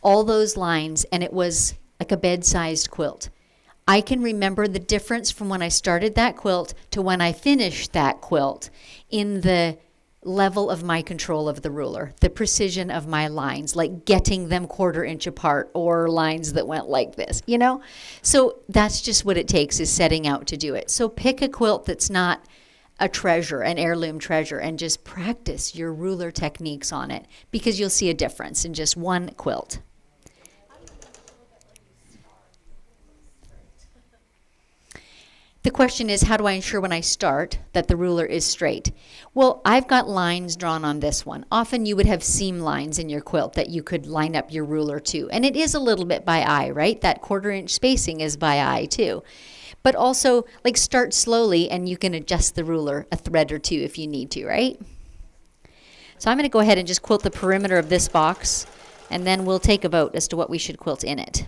All those lines, and it was like a bed-sized quilt. I can remember the difference from when I started that quilt to when I finished that quilt in the level of my control of the ruler, the precision of my lines, like getting them 1/4 inch apart, or lines that went like this, you know? So that's just what it takes, is setting out to do it. So pick a quilt that's not a treasure, an heirloom treasure, and just practice your ruler techniques on it, because you'll see a difference in just one quilt. The question is, how do I ensure when I start that the ruler is straight? Well, I've got lines drawn on this one. Often you would have seam lines in your quilt that you could line up your ruler to. And it is a little bit by eye, right? That 1/4 inch spacing is by eye too. But also, like, start slowly and you can adjust the ruler a thread or two if you need to, right? So I'm going to go ahead and just quilt the perimeter of this box, and then we'll take a vote as to what we should quilt in it.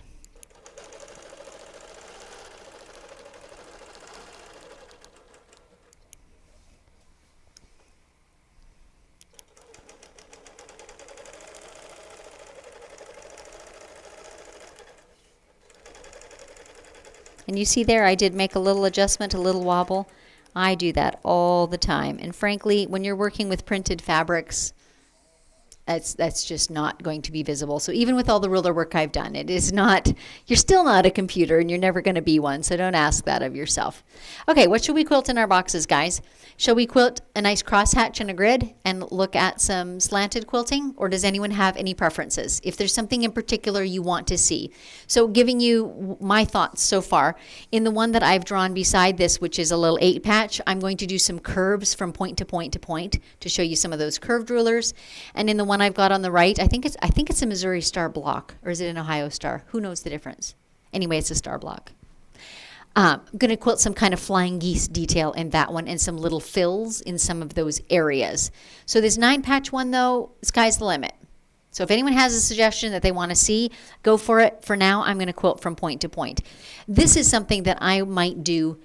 And you see there, I did make a little adjustment, a little wobble. I do that all the time. And frankly, when you're working with printed fabrics, that's just not going to be visible. So even with all the ruler work I've done, it is not, you're still not a computer, and you're never going to be one. So don't ask that of yourself. Okay, what should we quilt in our boxes, guys? Shall we quilt a nice crosshatch and a grid and look at some slanted quilting? Or does anyone have any preferences? If there's something in particular you want to see. So giving you my thoughts so far, in the one that I've drawn beside this, which is a little 8 patch, I'm going to do some curves from point to point to point to show you some of those curved rulers. And in the one I've got on the right, I think it's a Missouri Star block, or is it an Ohio Star? Who knows the difference? Anyway, it's a star block. I'm going to quilt some kind of flying geese detail in that one, and some little fills in some of those areas. So this 9 patch one, though, sky's the limit. So if anyone has a suggestion that they want to see, go for it. For now, I'm going to quilt from point to point. This is something that I might do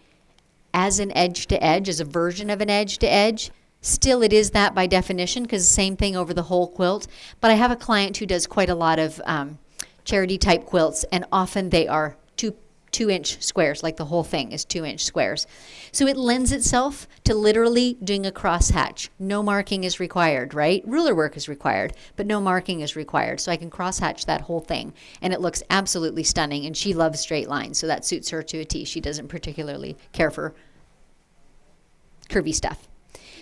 as an edge to edge, as a version of an edge to edge. Still, it is that by definition, because the same thing over the whole quilt. But I have a client who does quite a lot of charity type quilts, and often they are 2-inch squares, like the whole thing is 2-inch squares. So it lends itself to literally doing a crosshatch. No marking is required, right? Ruler work is required, but no marking is required. So I can crosshatch that whole thing, and it looks absolutely stunning, and she loves straight lines, so that suits her to a T. She doesn't particularly care for curvy stuff.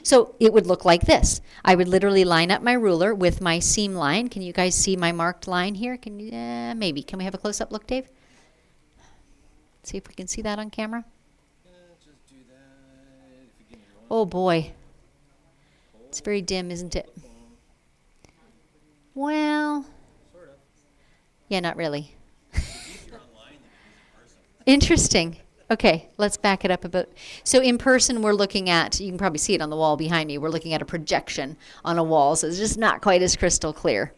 So it would look like this. I would literally line up my ruler with my seam line. Can you guys see my marked line here? Can you, maybe. Can we have a close-up look, Dave? See if we can see that on camera. Just do that. If you give me one. Oh boy. It's very dim, isn't it? Well, Sort of. yeah, not really. It's easier online than it is in person. Interesting. Okay, let's back it up a bit. So in person, we're looking at, you can probably see it on the wall behind me, we're looking at a projection on a wall, so it's just not quite as crystal clear.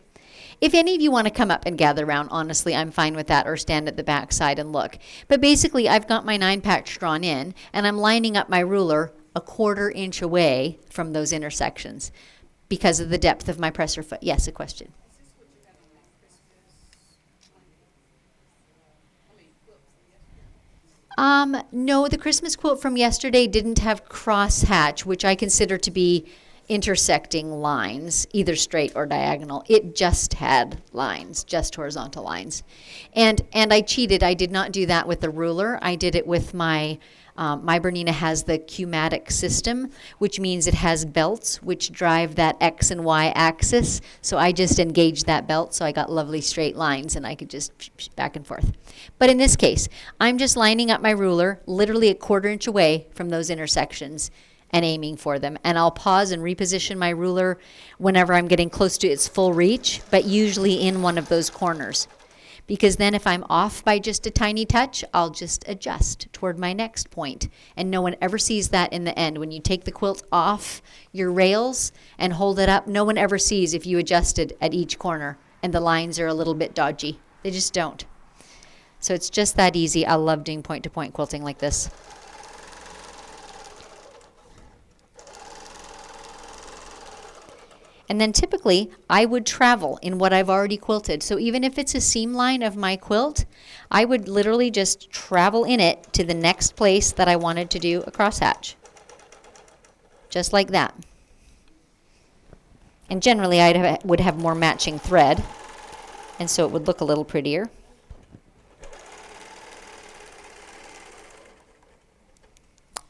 If any of you want to come up and gather around, honestly, I'm fine with that, or stand at the back side and look. But basically, I've got my 9-patch drawn in, and I'm lining up my ruler a 1/4 inch away from those intersections because of the depth of my presser foot. Yes, a question? No, the Christmas quilt from yesterday didn't have crosshatch, which I consider to be intersecting lines, either straight or diagonal. It just had lines, just horizontal lines. And I cheated. I did not do that with the ruler. I did it with my Bernina has the Q-matic system, which means it has belts which drive that X and Y axis. So I just engaged that belt, so I got lovely straight lines, and I could just back and forth. But in this case, I'm just lining up my ruler literally a 1/4 inch away from those intersections and aiming for them. And I'll pause and reposition my ruler whenever I'm getting close to its full reach, but usually in one of those corners. Because then if I'm off by just a tiny touch, I'll just adjust toward my next point. And no one ever sees that in the end. When you take the quilt off your rails and hold it up, no one ever sees if you adjusted at each corner and the lines are a little bit dodgy. They just don't. So it's just that easy. I love doing point-to-point quilting like this. And then typically, I would travel in what I've already quilted. So even if it's a seam line of my quilt, I would literally just travel in it to the next place that I wanted to do a crosshatch. Just like that. And generally, I would have more matching thread, and so it would look a little prettier.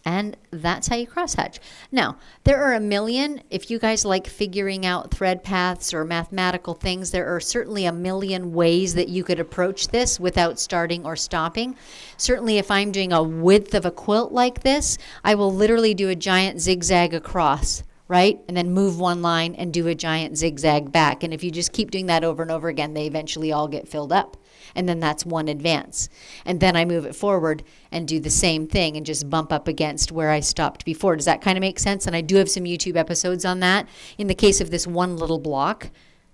And that's how you crosshatch. Now, there are a million, if you guys like figuring out thread paths or mathematical things, there are certainly a million ways that you could approach this without starting or stopping. Certainly if I'm doing a width of a quilt like this, I will literally do a giant zigzag across, right? And then move one line and do a giant zigzag back. And if you just keep doing that over and over again, they eventually all get filled up. And then that's one advance. And then I move it forward and do the same thing and just bump up against where I stopped before. Does that kind of make sense? And I do have some YouTube episodes on that. In the case of this one little block,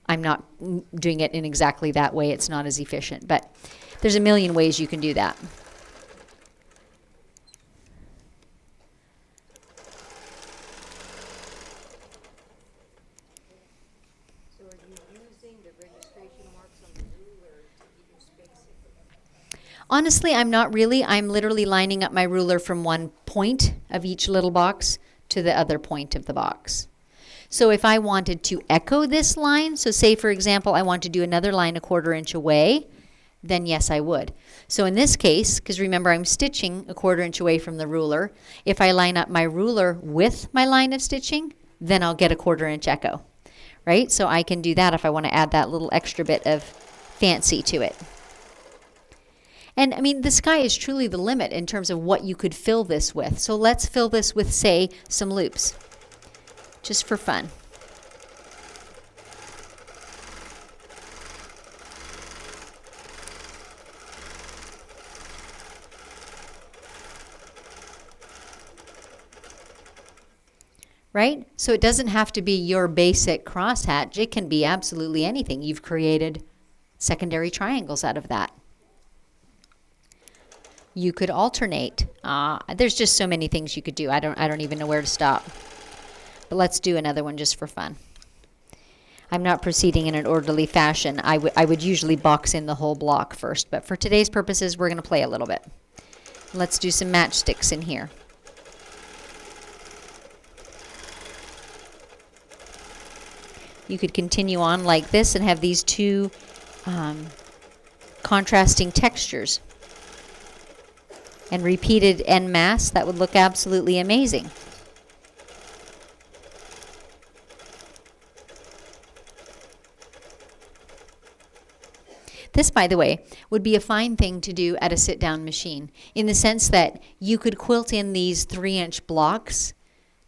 I'm not doing it in exactly that way. It's not as efficient. But there's a million ways you can do that. Honestly, I'm not really. I'm literally lining up my ruler from one point of each little box to the other point of the box. So if I wanted to echo this line, so say for example, I want to do another line a 1/4 inch away, then yes, I would. So in this case, because remember I'm stitching a 1/4 inch away from the ruler, if I line up my ruler with my line of stitching, then I'll get a 1/4 inch echo, right? So I can do that if I want to add that little extra bit of fancy to it. And I mean, the sky is truly the limit in terms of what you could fill this with. So let's fill this with, say, some loops, just for fun. Right? So it doesn't have to be your basic crosshatch. It can be absolutely anything. You've created secondary triangles out of that. You could alternate. There's just so many things you could do. I don't even know where to stop. But let's do another one just for fun. I'm not proceeding in an orderly fashion. I would usually box in the whole block first, but for today's purposes, we're going to play a little bit. Let's do some matchsticks in here. You could continue on like this and have these two contrasting textures. And repeated en masse, that would look absolutely amazing. This, by the way, would be a fine thing to do at a sit-down machine, in the sense that you could quilt in these 3-inch blocks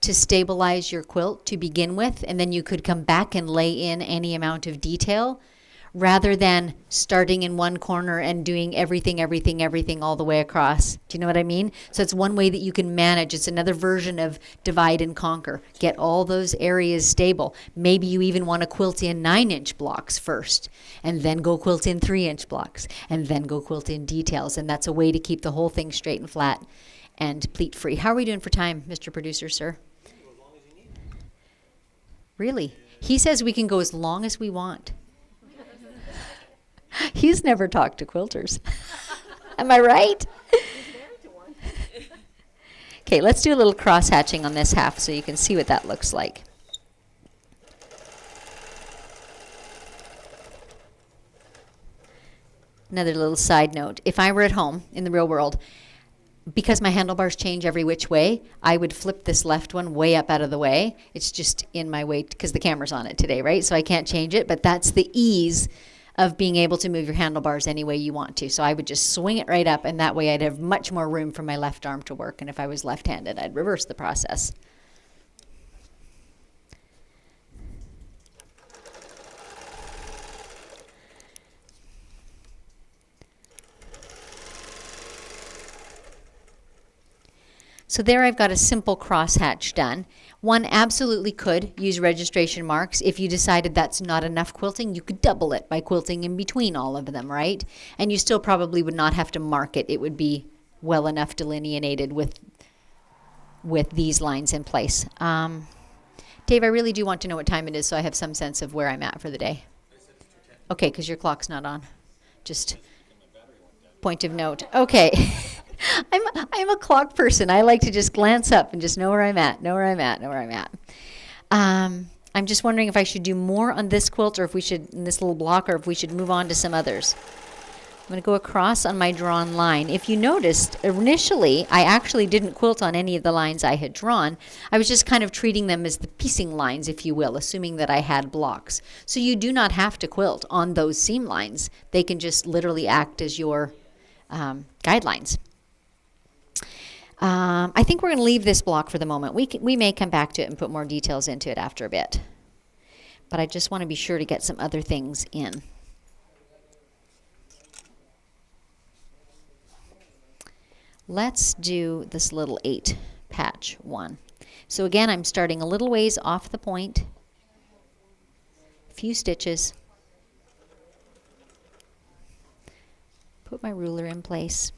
to stabilize your quilt to begin with, and then you could come back and lay in any amount of detail, rather than starting in one corner and doing everything all the way across. Do you know what I mean? So it's one way that you can manage. It's another version of divide and conquer. Get all those areas stable. Maybe you even want to quilt in 9-inch blocks first, and then go quilt in 3-inch blocks, and then go quilt in details. And that's a way to keep the whole thing straight and flat and pleat free. How are we doing for time, Mr. Producer, sir? As long as you need. Really? He says we can go as long as we want. He's never talked to quilters. Am I right? Okay, let's do a little cross hatching on this half so you can see what that looks like. Another little side note. If I were at home in the real world, because my handlebars change every which way, I would flip this left one way up out of the way. It's just in my way because the camera's on it today, right? So I can't change it, but that's the ease of being able to move your handlebars any way you want to. So I would just swing it right up, and that way I'd have much more room for my left arm to work. And if I was left-handed, I'd reverse the process. So there I've got a simple crosshatch done. One absolutely could use registration marks. If you decided that's not enough quilting, you could double it by quilting in between all of them, right? And you still probably would not have to mark it. It would be well enough delineated with these lines in place. Dave, I really do want to know what time it is so I have some sense of where I'm at for the day. Okay, because your clock's not on. Just point of note. Okay. I'm a clock person. I like to just glance up and just know where I'm at, I'm just wondering if I should do more on this quilt, or if we should, in this little block, or if we should move on to some others. I'm going to go across on my drawn line. If you noticed, initially, I actually didn't quilt on any of the lines I had drawn. I was just kind of treating them as the piecing lines, if you will, assuming that I had blocks. So you do not have to quilt on those seam lines. They can just literally act as your guidelines. I think we're going to leave this block for the moment. We may come back to it and put more details into it after a bit. But I just want to be sure to get some other things in. Let's do this little 8 patch one. So again, I'm starting a little ways off the point. A few stitches. Put my ruler in place.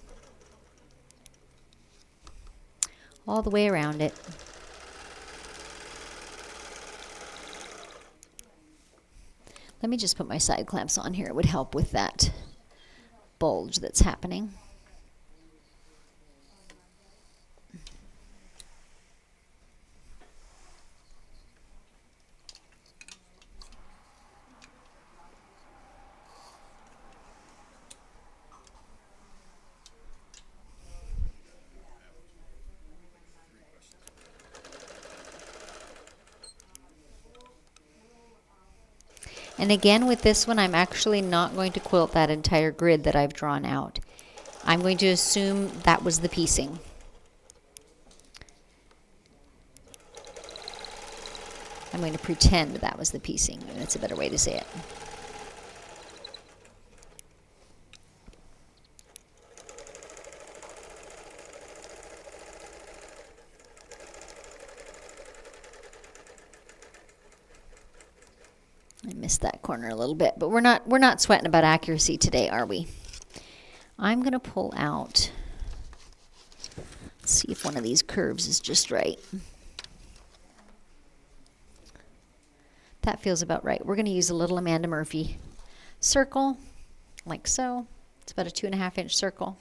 All the way around it. Let me just put my side clamps on here. It would help with that bulge that's happening. And again, with this one, I'm actually not going to quilt that entire grid that I've drawn out. I'm going to assume that was the piecing. I'm going to pretend that was the piecing. That's a better way to say it. I missed that corner a little bit, but we're not sweating about accuracy today, are we? I'm going to pull out. Let's see if one of these curves is just right. That feels about right. We're going to use a little Amanda Murphy circle, like so. It's about a 2.5-inch circle.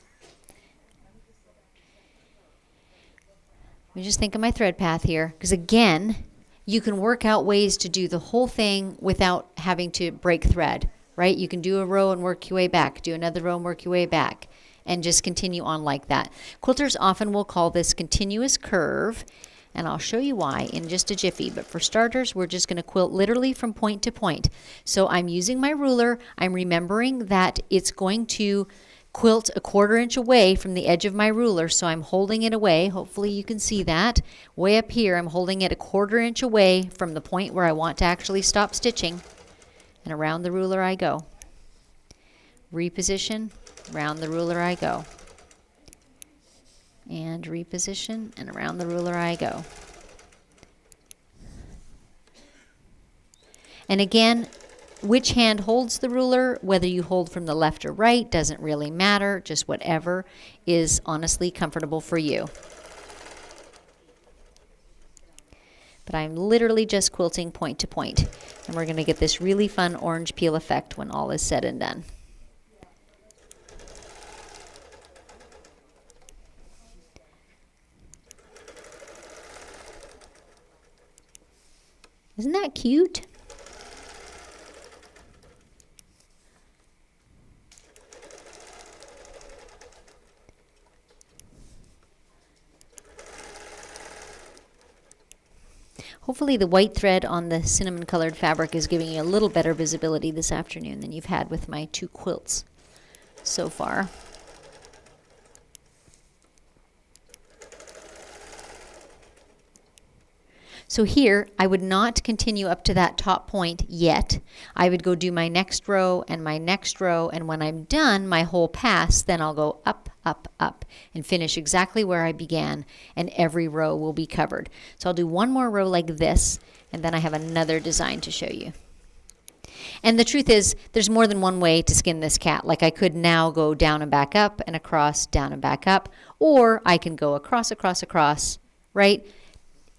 Let me just think of my thread path here, because again, you can work out ways to do the whole thing without having to break thread, right? You can do a row and work your way back, do another row and work your way back, and just continue on like that. Quilters often will call this continuous curve, and I'll show you why in just a jiffy. But for starters, we're just going to quilt literally from point to point. So I'm using my ruler. I'm remembering that it's going to quilt a 1/4 inch away from the edge of my ruler, so I'm holding it away. Hopefully you can see that. Way up here, I'm holding it a 1/4 inch away from the point where I want to actually stop stitching. And around the ruler I go. Reposition, around the ruler I go. And reposition, and around the ruler I go. And again, which hand holds the ruler, whether you hold from the left or right, doesn't really matter. Just whatever is honestly comfortable for you. But I'm literally just quilting point to point. And we're going to get this really fun orange peel effect when all is said and done. Isn't that cute? Hopefully the white thread on the cinnamon colored fabric is giving you a little better visibility this afternoon than you've had with my 2 quilts so far. So here, I would not continue up to that top point yet. I would go do my next row and my next row, and when I'm done my whole pass, then I'll go up, up, up, and finish exactly where I began, and every row will be covered. So I'll do one more row like this, and then I have another design to show you. And the truth is, there's more than one way to skin this cat. Like I could now go down and back up, and across, down and back up, or I can go across, across, across, right?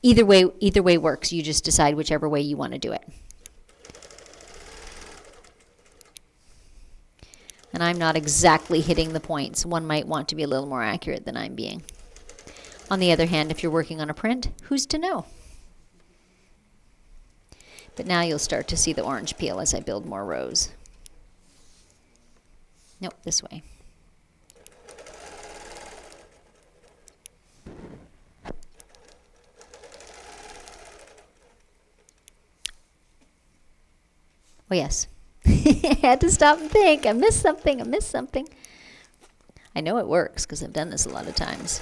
Either way works. You just decide whichever way you want to do it. And I'm not exactly hitting the points. One might want to be a little more accurate than I'm being. On the other hand, if you're working on a print, who's to know? But now you'll start to see the orange peel as I build more rows. Nope, this way. Oh, yes. I had to stop and think. I missed something. I missed something. I know it works because I've done this a lot of times.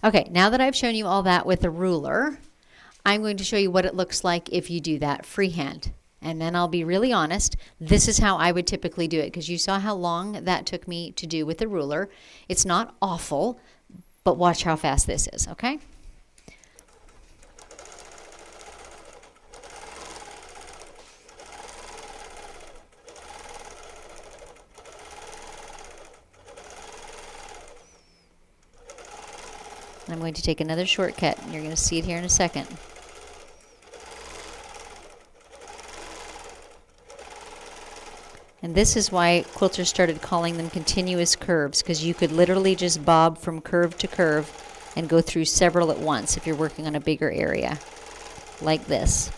Okay, now that I've shown you all that with a ruler, I'm going to show you what it looks like if you do that freehand. And then I'll be really honest, this is how I would typically do it, because you saw how long that took me to do with the ruler. It's not awful, but watch how fast this is, okay? I'm going to take another shortcut, and you're going to see it here in a second. And this is why quilters started calling them continuous curves, because you could literally just bob from curve to curve and go through several at once if you're working on a bigger area, like this.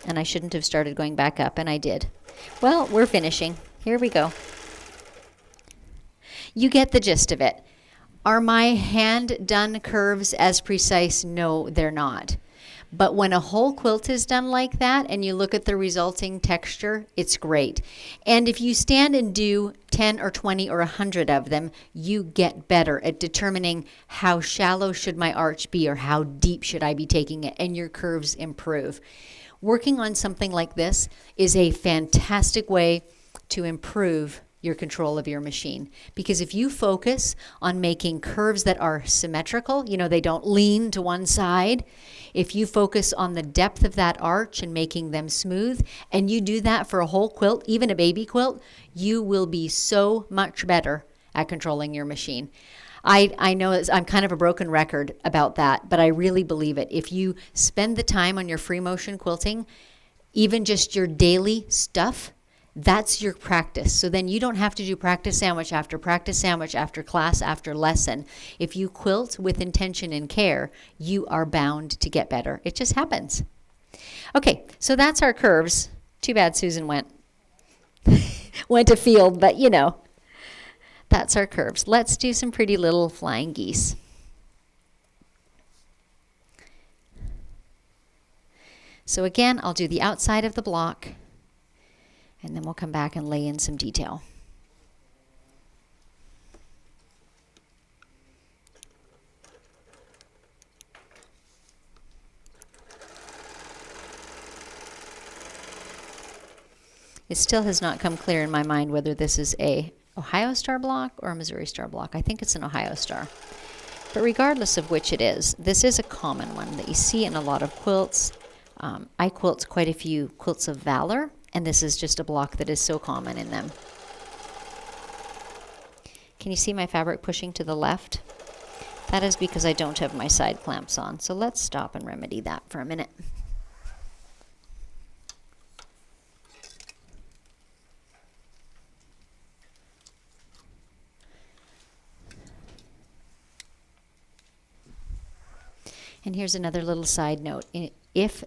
And I shouldn't have started going back up, and I did. Well, we're finishing. Here we go. You get the gist of it. Are my hand-done curves as precise? No, they're not. But when a whole quilt is done like that and you look at the resulting texture, it's great. And if you stand and do 10 or 20 or 100 of them, you get better at determining how shallow should my arch be or how deep should I be taking it, and your curves improve. Working on something like this is a fantastic way to improve your control of your machine. Because if you focus on making curves that are symmetrical, you know, they don't lean to one side, if you focus on the depth of that arch and making them smooth, and you do that for a whole quilt, even a baby quilt, you will be so much better at controlling your machine. I know I'm kind of a broken record about that, but I really believe it. If you spend the time on your free motion quilting, even just your daily stuff, that's your practice. So then you don't have to do practice sandwich after class after lesson. If you quilt with intention and care, you are bound to get better. It just happens. Okay, so that's our curves. Too bad Susan went afield, but you know. That's our curves. Let's do some pretty little flying geese. So again, I'll do the outside of the block, and then we'll come back and lay in some detail. It still has not come clear in my mind whether this is a Ohio Star block or a Missouri Star block. I think it's an Ohio Star. But regardless of which it is, this is a common one that you see in a lot of quilts. I quilt quite a few quilts of Valor, and this is just a block that is so common in them. Can you see my fabric pushing to the left? That is because I don't have my side clamps on. So let's stop and remedy that for a minute. And here's another little side note. If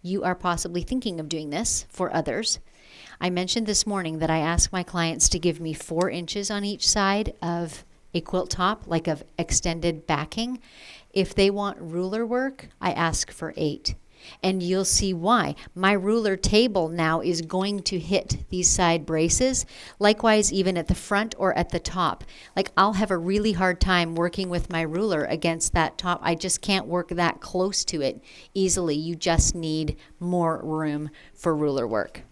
you are possibly thinking of doing this for others, I mentioned this morning that I ask my clients to give me 4 inches on each side of a quilt top, like of extended backing. If they want ruler work, I ask for 8. And you'll see why. My ruler table now is going to hit these side braces. Likewise, even at the front or at the top. Like, I'll have a really hard time working with my ruler against that top. I just can't work that close to it easily. You just need more room for ruler work.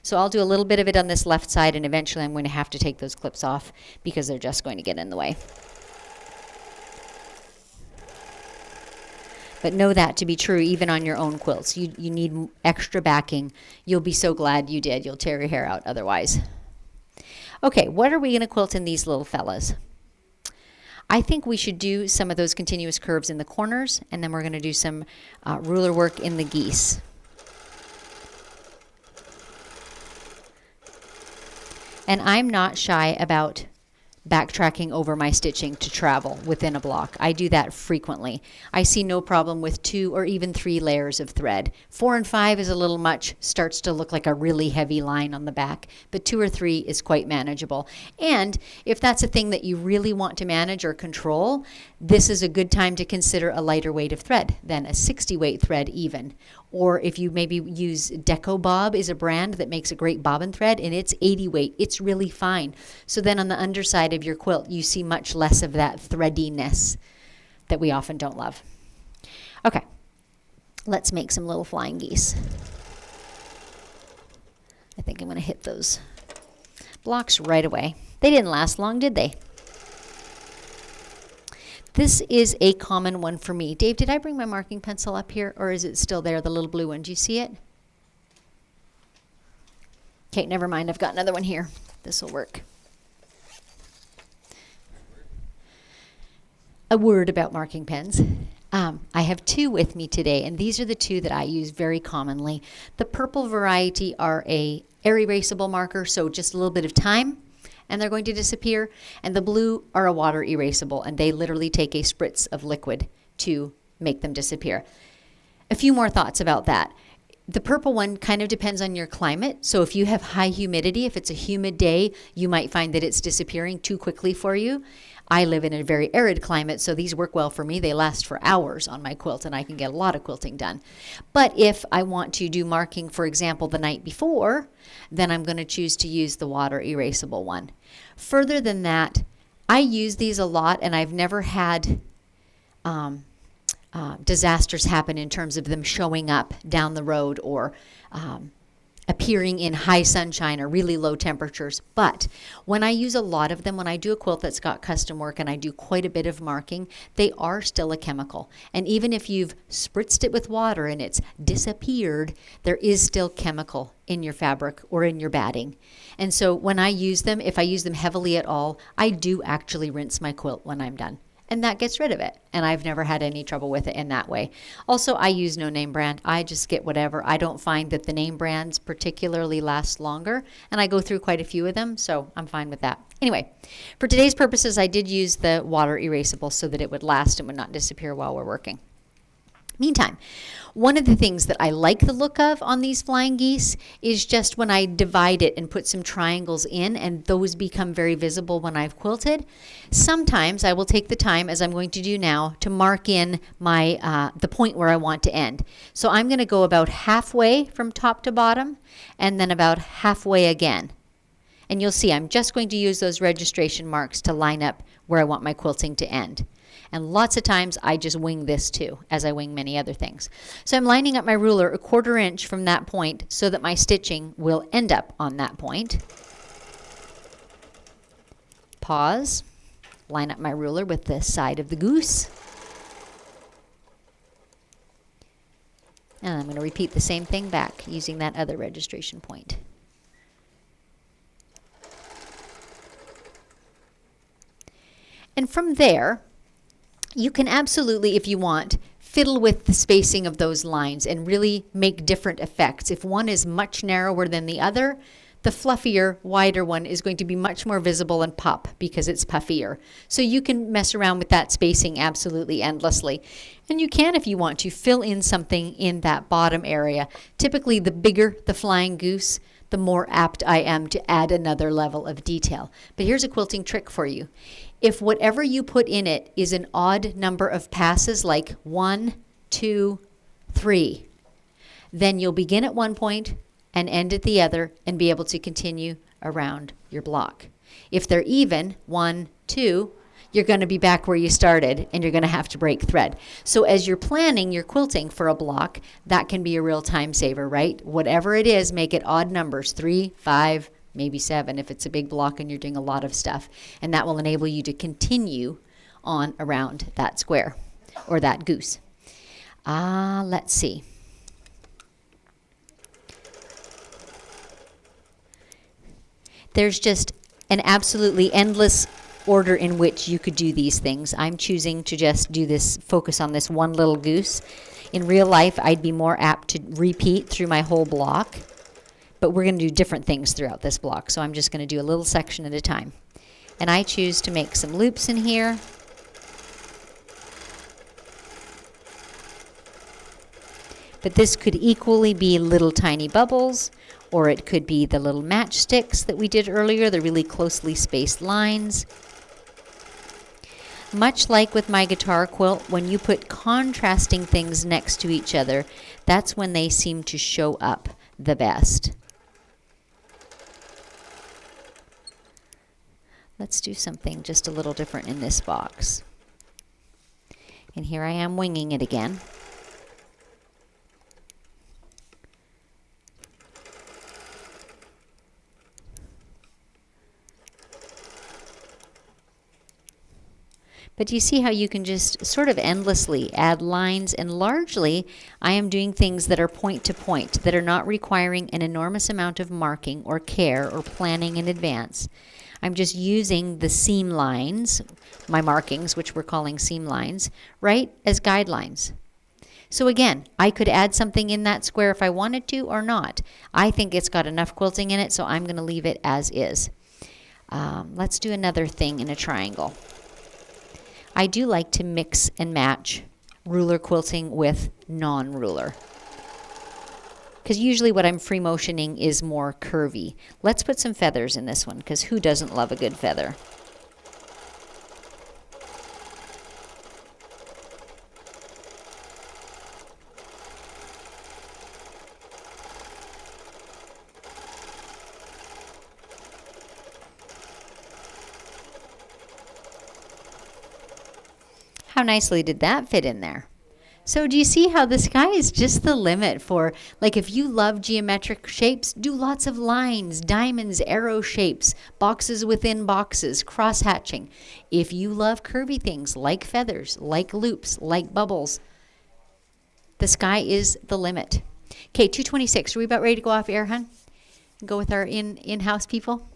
So I'll do a little bit of it on this left side, and eventually I'm going to have to take those clips off because they're just going to get in the way. But know that to be true even on your own quilts. You need extra backing. You'll be so glad you did. You'll tear your hair out otherwise. Okay, what are we going to quilt in these little fellas? I think we should do some of those continuous curves in the corners, and then we're going to do some ruler work in the geese. And I'm not shy about backtracking over my stitching to travel within a block. I do that frequently. I see no problem with 2 or even 3 layers of thread. 4 and 5 is a little much, starts to look like a really heavy line on the back, but 2 or 3 is quite manageable. And if that's a thing that you really want to manage or control, this is a good time to consider a lighter weight of thread than a 60 weight thread even. Or if you maybe use Deco Bob is a brand that makes a great bobbin thread, and it's 80 weight. It's really fine. So then on the underside of your quilt, you see much less of that threadiness that we often don't love. Okay, let's make some little flying geese. I think I'm going to hit those blocks right away. They didn't last long, did they? This is a common one for me. Dave, did I bring my marking pencil up here, or is it still there, the little blue one? Do you see it? Okay, never mind. I've got another one here. This will work. A word about marking pens. I have 2 with me today, and these are the 2 that I use very commonly. The purple variety are a air erasable marker, so just a little bit of time, and they're going to disappear. And the blue are a water erasable, and they literally take a spritz of liquid to make them disappear. A few more thoughts about that. The purple one kind of depends on your climate. So if you have high humidity, if it's a humid day, you might find that it's disappearing too quickly for you. I live in a very arid climate, so these work well for me. They last for hours on my quilt, and I can get a lot of quilting done. But if I want to do marking, for example, the night before, then I'm going to choose to use the water erasable one. Further than that, I use these a lot, and I've never had disasters happen in terms of them showing up down the road or appearing in high sunshine or really low temperatures. But when I use a lot of them, when I do a quilt that's got custom work and I do quite a bit of marking, they are still a chemical. And even if you've spritzed it with water and it's disappeared, there is still chemical in your fabric or in your batting. And so when I use them, if I use them heavily at all, I do actually rinse my quilt when I'm done. And that gets rid of it. And I've never had any trouble with it in that way. Also, I use no name brand. I just get whatever. I don't find that the name brands particularly last longer. And I go through quite a few of them, so I'm fine with that. Anyway, for today's purposes, I did use the water erasable so that it would last and would not disappear while we're working. Meantime, one of the things that I like the look of on these flying geese is just when I divide it and put some triangles in, and those become very visible when I've quilted. Sometimes I will take the time, as I'm going to do now, to mark in my the point where I want to end. So I'm going to go about halfway from top to bottom and then about halfway again. And you'll see I'm just going to use those registration marks to line up where I want my quilting to end. And lots of times I just wing this too, as I wing many other things. So I'm lining up my ruler a 1/4 inch from that point so that my stitching will end up on that point. Pause, line up my ruler with the side of the goose. And I'm going to repeat the same thing back using that other registration point. And from there, you can absolutely, if you want, fiddle with the spacing of those lines and really make different effects. If one is much narrower than the other, the fluffier, wider one is going to be much more visible and pop because it's puffier. So you can mess around with that spacing absolutely endlessly. And you can, if you want to, fill in something in that bottom area. Typically, the bigger the flying goose, the more apt I am to add another level of detail. But here's a quilting trick for you. If whatever you put in it is an odd number of passes, like 1, 2, 3, then you'll begin at one point and end at the other and be able to continue around your block. If they're even, 1, 2, you're going to be back where you started and you're going to have to break thread. So as you're planning your quilting for a block, that can be a real time saver, right? Whatever it is, make it odd numbers, 3, 5, maybe 7 if it's a big block and you're doing a lot of stuff. And that will enable you to continue on around that square or that goose. Let's see. There's just an absolutely endless order in which you could do these things. I'm choosing to just do this, focus on this one little goose. In real life, I'd be more apt to repeat through my whole block. But we're going to do different things throughout this block, so I'm just going to do a little section at a time. And I choose to make some loops in here. But this could equally be little tiny bubbles, or it could be the little matchsticks that we did earlier, the really closely spaced lines. Much like with my guitar quilt, when you put contrasting things next to each other, that's when they seem to show up the best. Let's do something just a little different in this box. And here I am winging it again. But you see how you can just sort of endlessly add lines, and largely I am doing things that are point to point, that are not requiring an enormous amount of marking or care or planning in advance. I'm just using the seam lines, my markings, which we're calling seam lines, right, as guidelines. So again, I could add something in that square if I wanted to or not. I think it's got enough quilting in it, so I'm going to leave it as is. Let's do another thing in a triangle. I do like to mix and match ruler quilting with non-ruler, because usually what I'm free motioning is more curvy. Let's put some feathers in this one, because who doesn't love a good feather? How nicely did that fit in there? So do you see how the sky is just the limit for, like, if you love geometric shapes, do lots of lines, diamonds, arrow shapes, boxes within boxes, cross-hatching. If you love curvy things like feathers, like loops, like bubbles, the sky is the limit. Okay, 226. Are we about ready to go off air, hon? Go with our in-house people?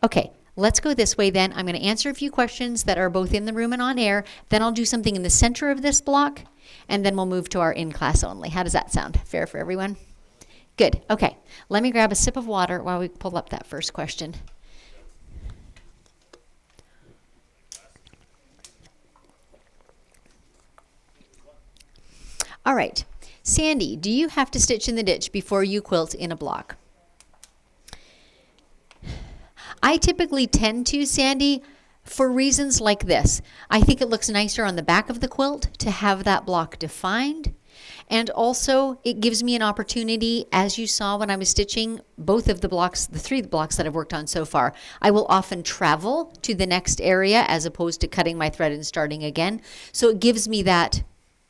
Okay, let's go this way then. I'm going to answer a few questions that are both in the room and on air. Then I'll do something in the center of this block, and then we'll move to our in-class only. How does that sound? Fair for everyone? Good. Okay, let me grab a sip of water while we pull up that first question. All right. Sandy, do you have to stitch in the ditch before you quilt in a block? I typically tend to, Sandy, for reasons like this. I think it looks nicer on the back of the quilt to have that block defined. And also, it gives me an opportunity, as you saw when I was stitching both of the blocks, the 3 blocks that I've worked on so far, I will often travel to the next area as opposed to cutting my thread and starting again. So it gives me that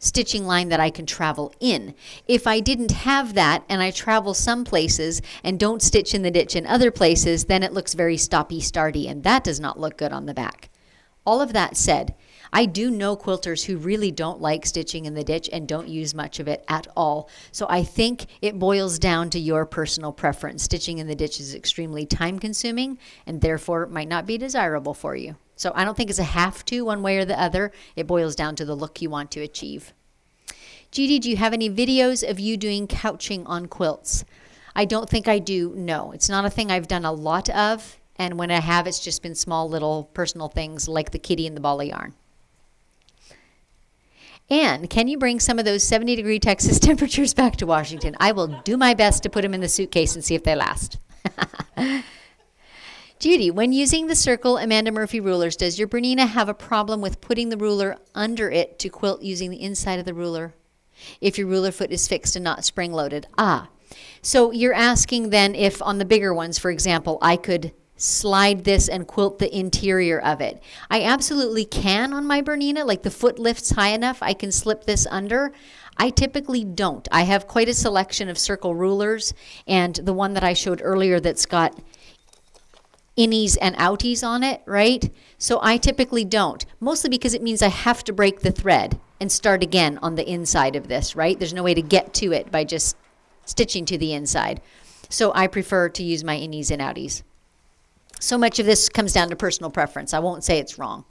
stitching line that I can travel in. If I didn't have that and I travel some places and don't stitch in the ditch in other places, then it looks very stoppy-starty, and that does not look good on the back. All of that said, I do know quilters who really don't like stitching in the ditch and don't use much of it at all. So I think it boils down to your personal preference. Stitching in the ditch is extremely time-consuming and therefore might not be desirable for you. So I don't think it's a have to one way or the other. It boils down to the look you want to achieve. Judy, do you have any videos of you doing couching on quilts? I don't think I do, no. It's not a thing I've done a lot of, and when I have, it's just been small little personal things like the kitty and the ball of yarn. And can you bring some of those 70-degree Texas temperatures back to Washington? I will do my best to put them in the suitcase and see if they last. Judy, when using the Circle Amanda Murphy rulers, does your Bernina have a problem with putting the ruler under it to quilt using the inside of the ruler if your ruler foot is fixed and not spring-loaded? So you're asking then if on the bigger ones, for example, I could slide this and quilt the interior of it. I absolutely can on my Bernina, like the foot lifts high enough, I can slip this under. I typically don't. I have quite a selection of Circle rulers, and the one that I showed earlier that's got innies and outies on it, right? So I typically don't, mostly because it means I have to break the thread and start again on the inside of this, right? There's no way to get to it by just stitching to the inside. So I prefer to use my innies and outies. So much of this comes down to personal preference. I won't say it's wrong.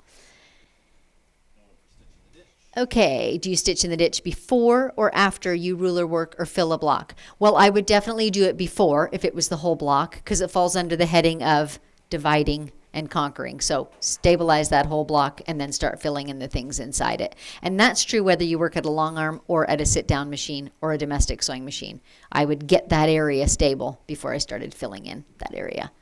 Okay, do you stitch in the ditch before or after you ruler work or fill a block? Well, I would definitely do it before if it was the whole block, because it falls under the heading of dividing and conquering. So stabilize that whole block and then start filling in the things inside it. And that's true whether you work at a long arm or at a sit-down machine or a domestic sewing machine. I would get that area stable before I started filling in that area.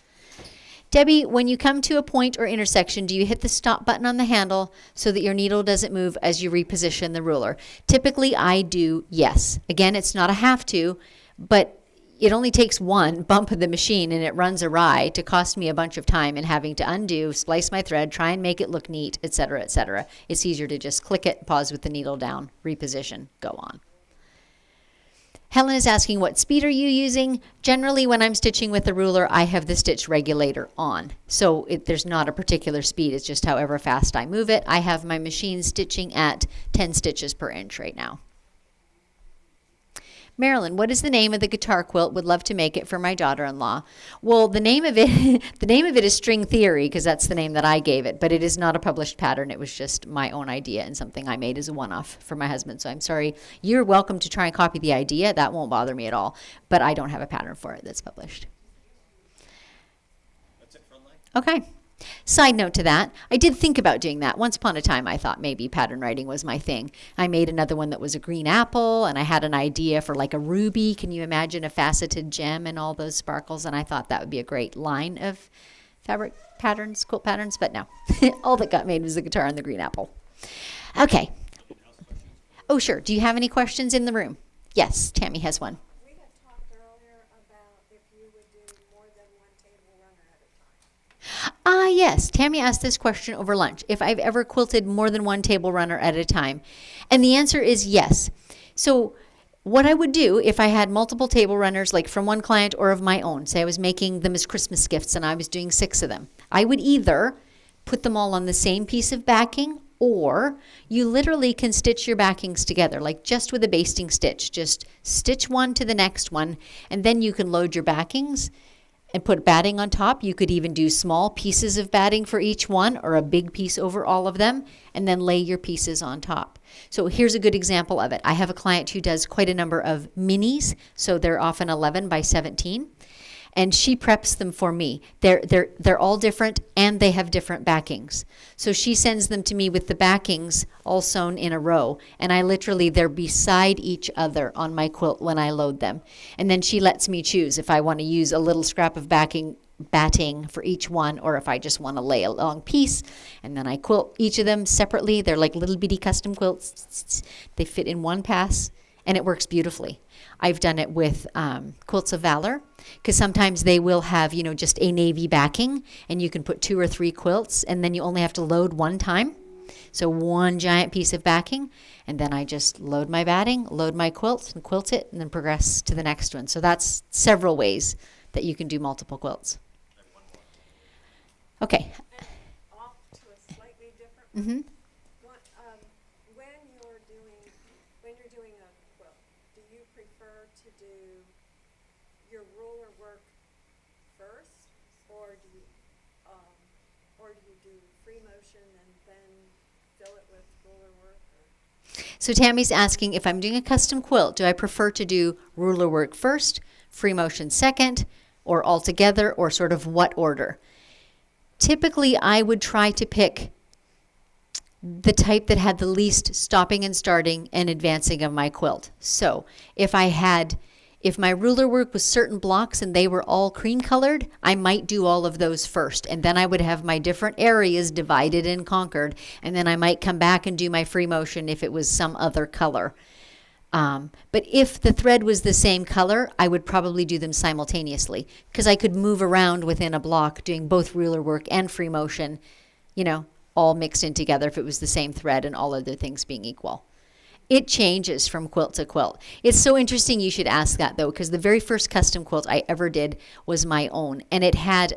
Debbie, when you come to a point or intersection, do you hit the stop button on the handle so that your needle doesn't move as you reposition the ruler? Typically, I do, yes. Again, it's not a have to, but it only takes one bump of the machine and it runs awry to cost me a bunch of time and having to undo, splice my thread, try and make it look neat, etc., etc. It's easier to just click it, pause with the needle down, reposition, go on. Helen is asking, what speed are you using? Generally, when I'm stitching with the ruler, I have the stitch regulator on. So there's not a particular speed. It's just however fast I move it. I have my machine stitching at 10 stitches per inch right now. Marilyn, what is the name of the guitar quilt? Would love to make it for my daughter-in-law. Well, the name of it is String Theory, because that's the name that I gave it, but it is not a published pattern. It was just my own idea and something I made as a one-off for my husband. So I'm sorry. You're welcome to try and copy the idea. That won't bother me at all, but I don't have a pattern for it that's published. That's it for online. Okay. Side note to that, I did think about doing that. Once upon a time, I thought maybe pattern writing was my thing. I made another one that was a green apple, and I had an idea for like a ruby. Can you imagine a faceted gem and all those sparkles? And I thought that would be a great line of fabric patterns, quilt patterns, but no. All that got made was the guitar and the green apple. Okay. Oh, sure. Do you have any questions in the room? Yes, Tammy has one. We had talked earlier about if you would do more than one table runner at a time. Yes. Tammy asked this question over lunch, if I've ever quilted more than one table runner at a time. And the answer is yes. So what I would do if I had multiple table runners, like from one client or of my own, say I was making them as Christmas gifts and I was doing 6 of them, I would either put them all on the same piece of backing, or you literally can stitch your backings together, like just with a basting stitch. Just stitch one to the next one, and then you can load your backings and put batting on top. You could even do small pieces of batting for each one, or a big piece over all of them, and then lay your pieces on top. So here's a good example of it. I have a client who does quite a number of minis, so they're often 11 by 17. And she preps them for me. They're all different, and they have different backings. So she sends them to me with the backings all sewn in a row, and they're beside each other on my quilt when I load them. And then she lets me choose if I want to use a little scrap of batting for each one, or if I just want to lay a long piece. And then I quilt each of them separately. They're like little bitty custom quilts. They fit in one pass, and it works beautifully. I've done it with Quilts of Valor, because sometimes they will have, just a navy backing, and you can put 2 or 3 quilts, and then you only have to load one time. So one giant piece of backing, and then I just load my batting, load my quilt, and quilt it, and then progress to the next one. So that's several ways that you can do multiple quilts. Okay. Off to a slightly different Mm-hmm. when you're doing a quilt, do you prefer to do your ruler work first, or do you do free motion and then fill it with ruler work? So Tammy's asking, if I'm doing a custom quilt, do I prefer to do ruler work first, free motion second, or all together, or sort of what order? Typically, I would try to pick the type that had the least stopping and starting and advancing of my quilt. So if my ruler work was certain blocks and they were all cream colored, I might do all of those first, and then I would have my different areas divided and conquered, and then I might come back and do my free motion if it was some other color. But if the thread was the same color, I would probably do them simultaneously, because I could move around within a block doing both ruler work and free motion, all mixed in together if it was the same thread and all other things being equal. It changes from quilt to quilt. It's so interesting you should ask that, though, because the very first custom quilt I ever did was my own, and it had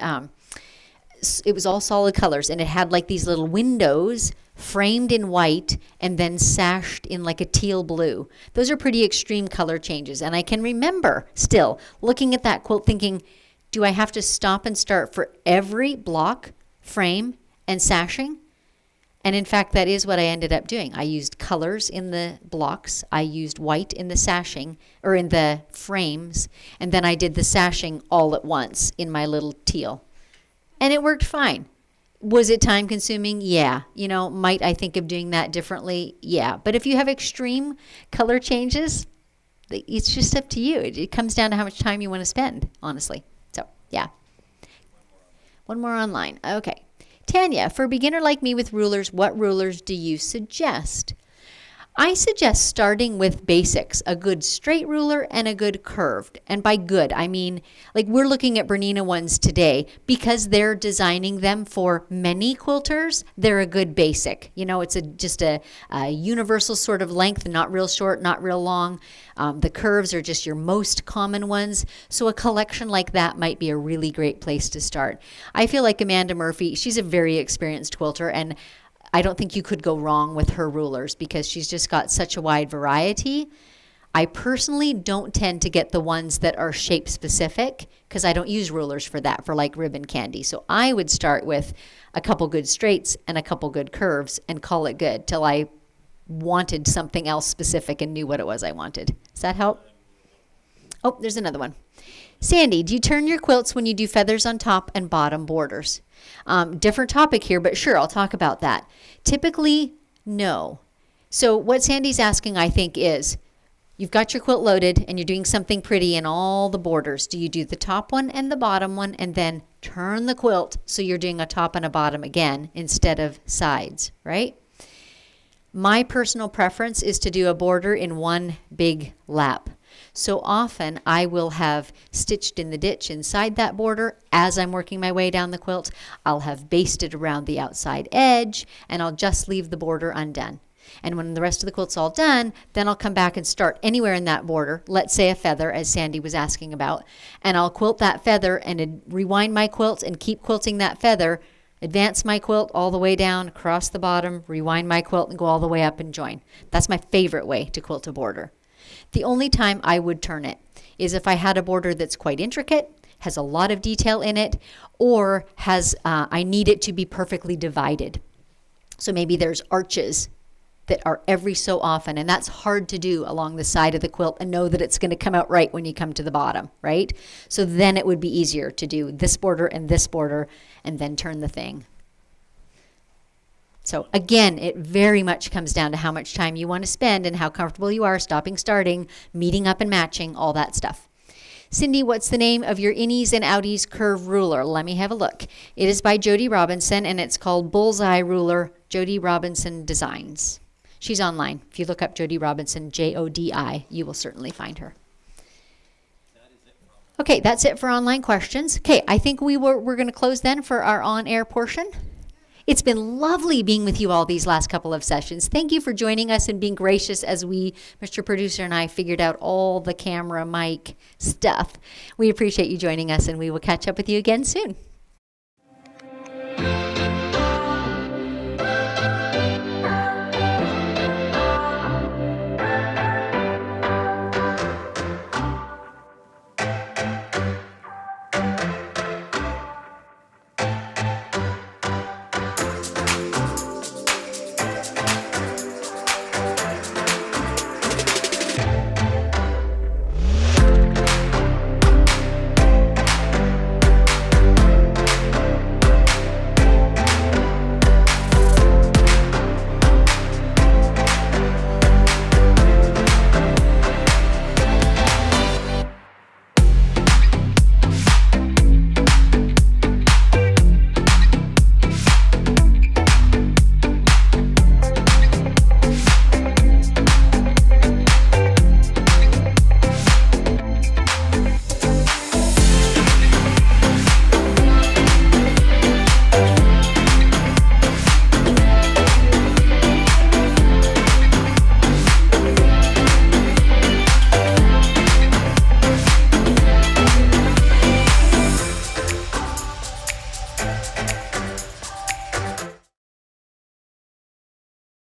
it was all solid colors, and it had like these little windows framed in white and then sashed in like a teal blue. Those are pretty extreme color changes, and I can remember still looking at that quilt thinking, do I have to stop and start for every block, frame, and sashing? And in fact, that is what I ended up doing. I used colors in the blocks. I used white in the sashing, or in the frames. And then I did the sashing all at once in my little teal. And it worked fine. Was it time consuming? Yeah. Might I think of doing that differently? Yeah. But if you have extreme color changes, it's just up to you. It comes down to how much time you want to spend, honestly. So, yeah. One more online. Okay. Tanya, for a beginner like me with rulers, what rulers do you suggest? I suggest starting with basics, a good straight ruler and a good curved. And by good, I mean, like we're looking at Bernina ones today because they're designing them for many quilters. They're a good basic. It's just a universal sort of length, not real short, not real long. The curves are just your most common ones. So a collection like that might be a really great place to start. I feel like Amanda Murphy, she's a very experienced quilter, and I don't think you could go wrong with her rulers because she's just got such a wide variety. I personally don't tend to get the ones that are shape specific because I don't use rulers for that, for like ribbon candy. So I would start with a couple good straights and a couple good curves and call it good till I wanted something else specific and knew what it was I wanted. Does that help? Oh, there's another one. Sandy, do you turn your quilts when you do feathers on top and bottom borders? Different topic here, but sure, I'll talk about that. Typically, no. So what Sandy's asking, I think, is you've got your quilt loaded and you're doing something pretty in all the borders. Do you do the top one and the bottom one and then turn the quilt so you're doing a top and a bottom again instead of sides, right? My personal preference is to do a border in one big lap. So often I will have stitched in the ditch inside that border as I'm working my way down the quilt. I'll have basted around the outside edge, and I'll just leave the border undone. And when the rest of the quilt's all done, then I'll come back and start anywhere in that border, let's say a feather, as Sandy was asking about, and I'll quilt that feather and rewind my quilt and keep quilting that feather, advance my quilt all the way down, across the bottom, rewind my quilt, and go all the way up and join. That's my favorite way to quilt a border. The only time I would turn it is if I had a border that's quite intricate, has a lot of detail in it, or has I need it to be perfectly divided. So maybe there's arches that are every so often, and that's hard to do along the side of the quilt and know that it's going to come out right when you come to the bottom, right? So then it would be easier to do this border and then turn the thing. So again, it very much comes down to how much time you want to spend and how comfortable you are stopping, starting, meeting up and matching, all that stuff. Cindy, what's the name of your innies and outies curve ruler? Let me have a look. It is by Jody Robinson, and it's called Bullseye Ruler, Jody Robinson Designs. She's online. If you look up Jody Robinson, Jodi, you will certainly find her. Okay, that's it for online questions. Okay, I think we're going to close then for our on-air portion. It's been lovely being with you all these last couple of sessions. Thank you for joining us and being gracious as we, Mr. Producer and I, figured out all the camera, mic stuff. We appreciate you joining us, and we will catch up with you again soon.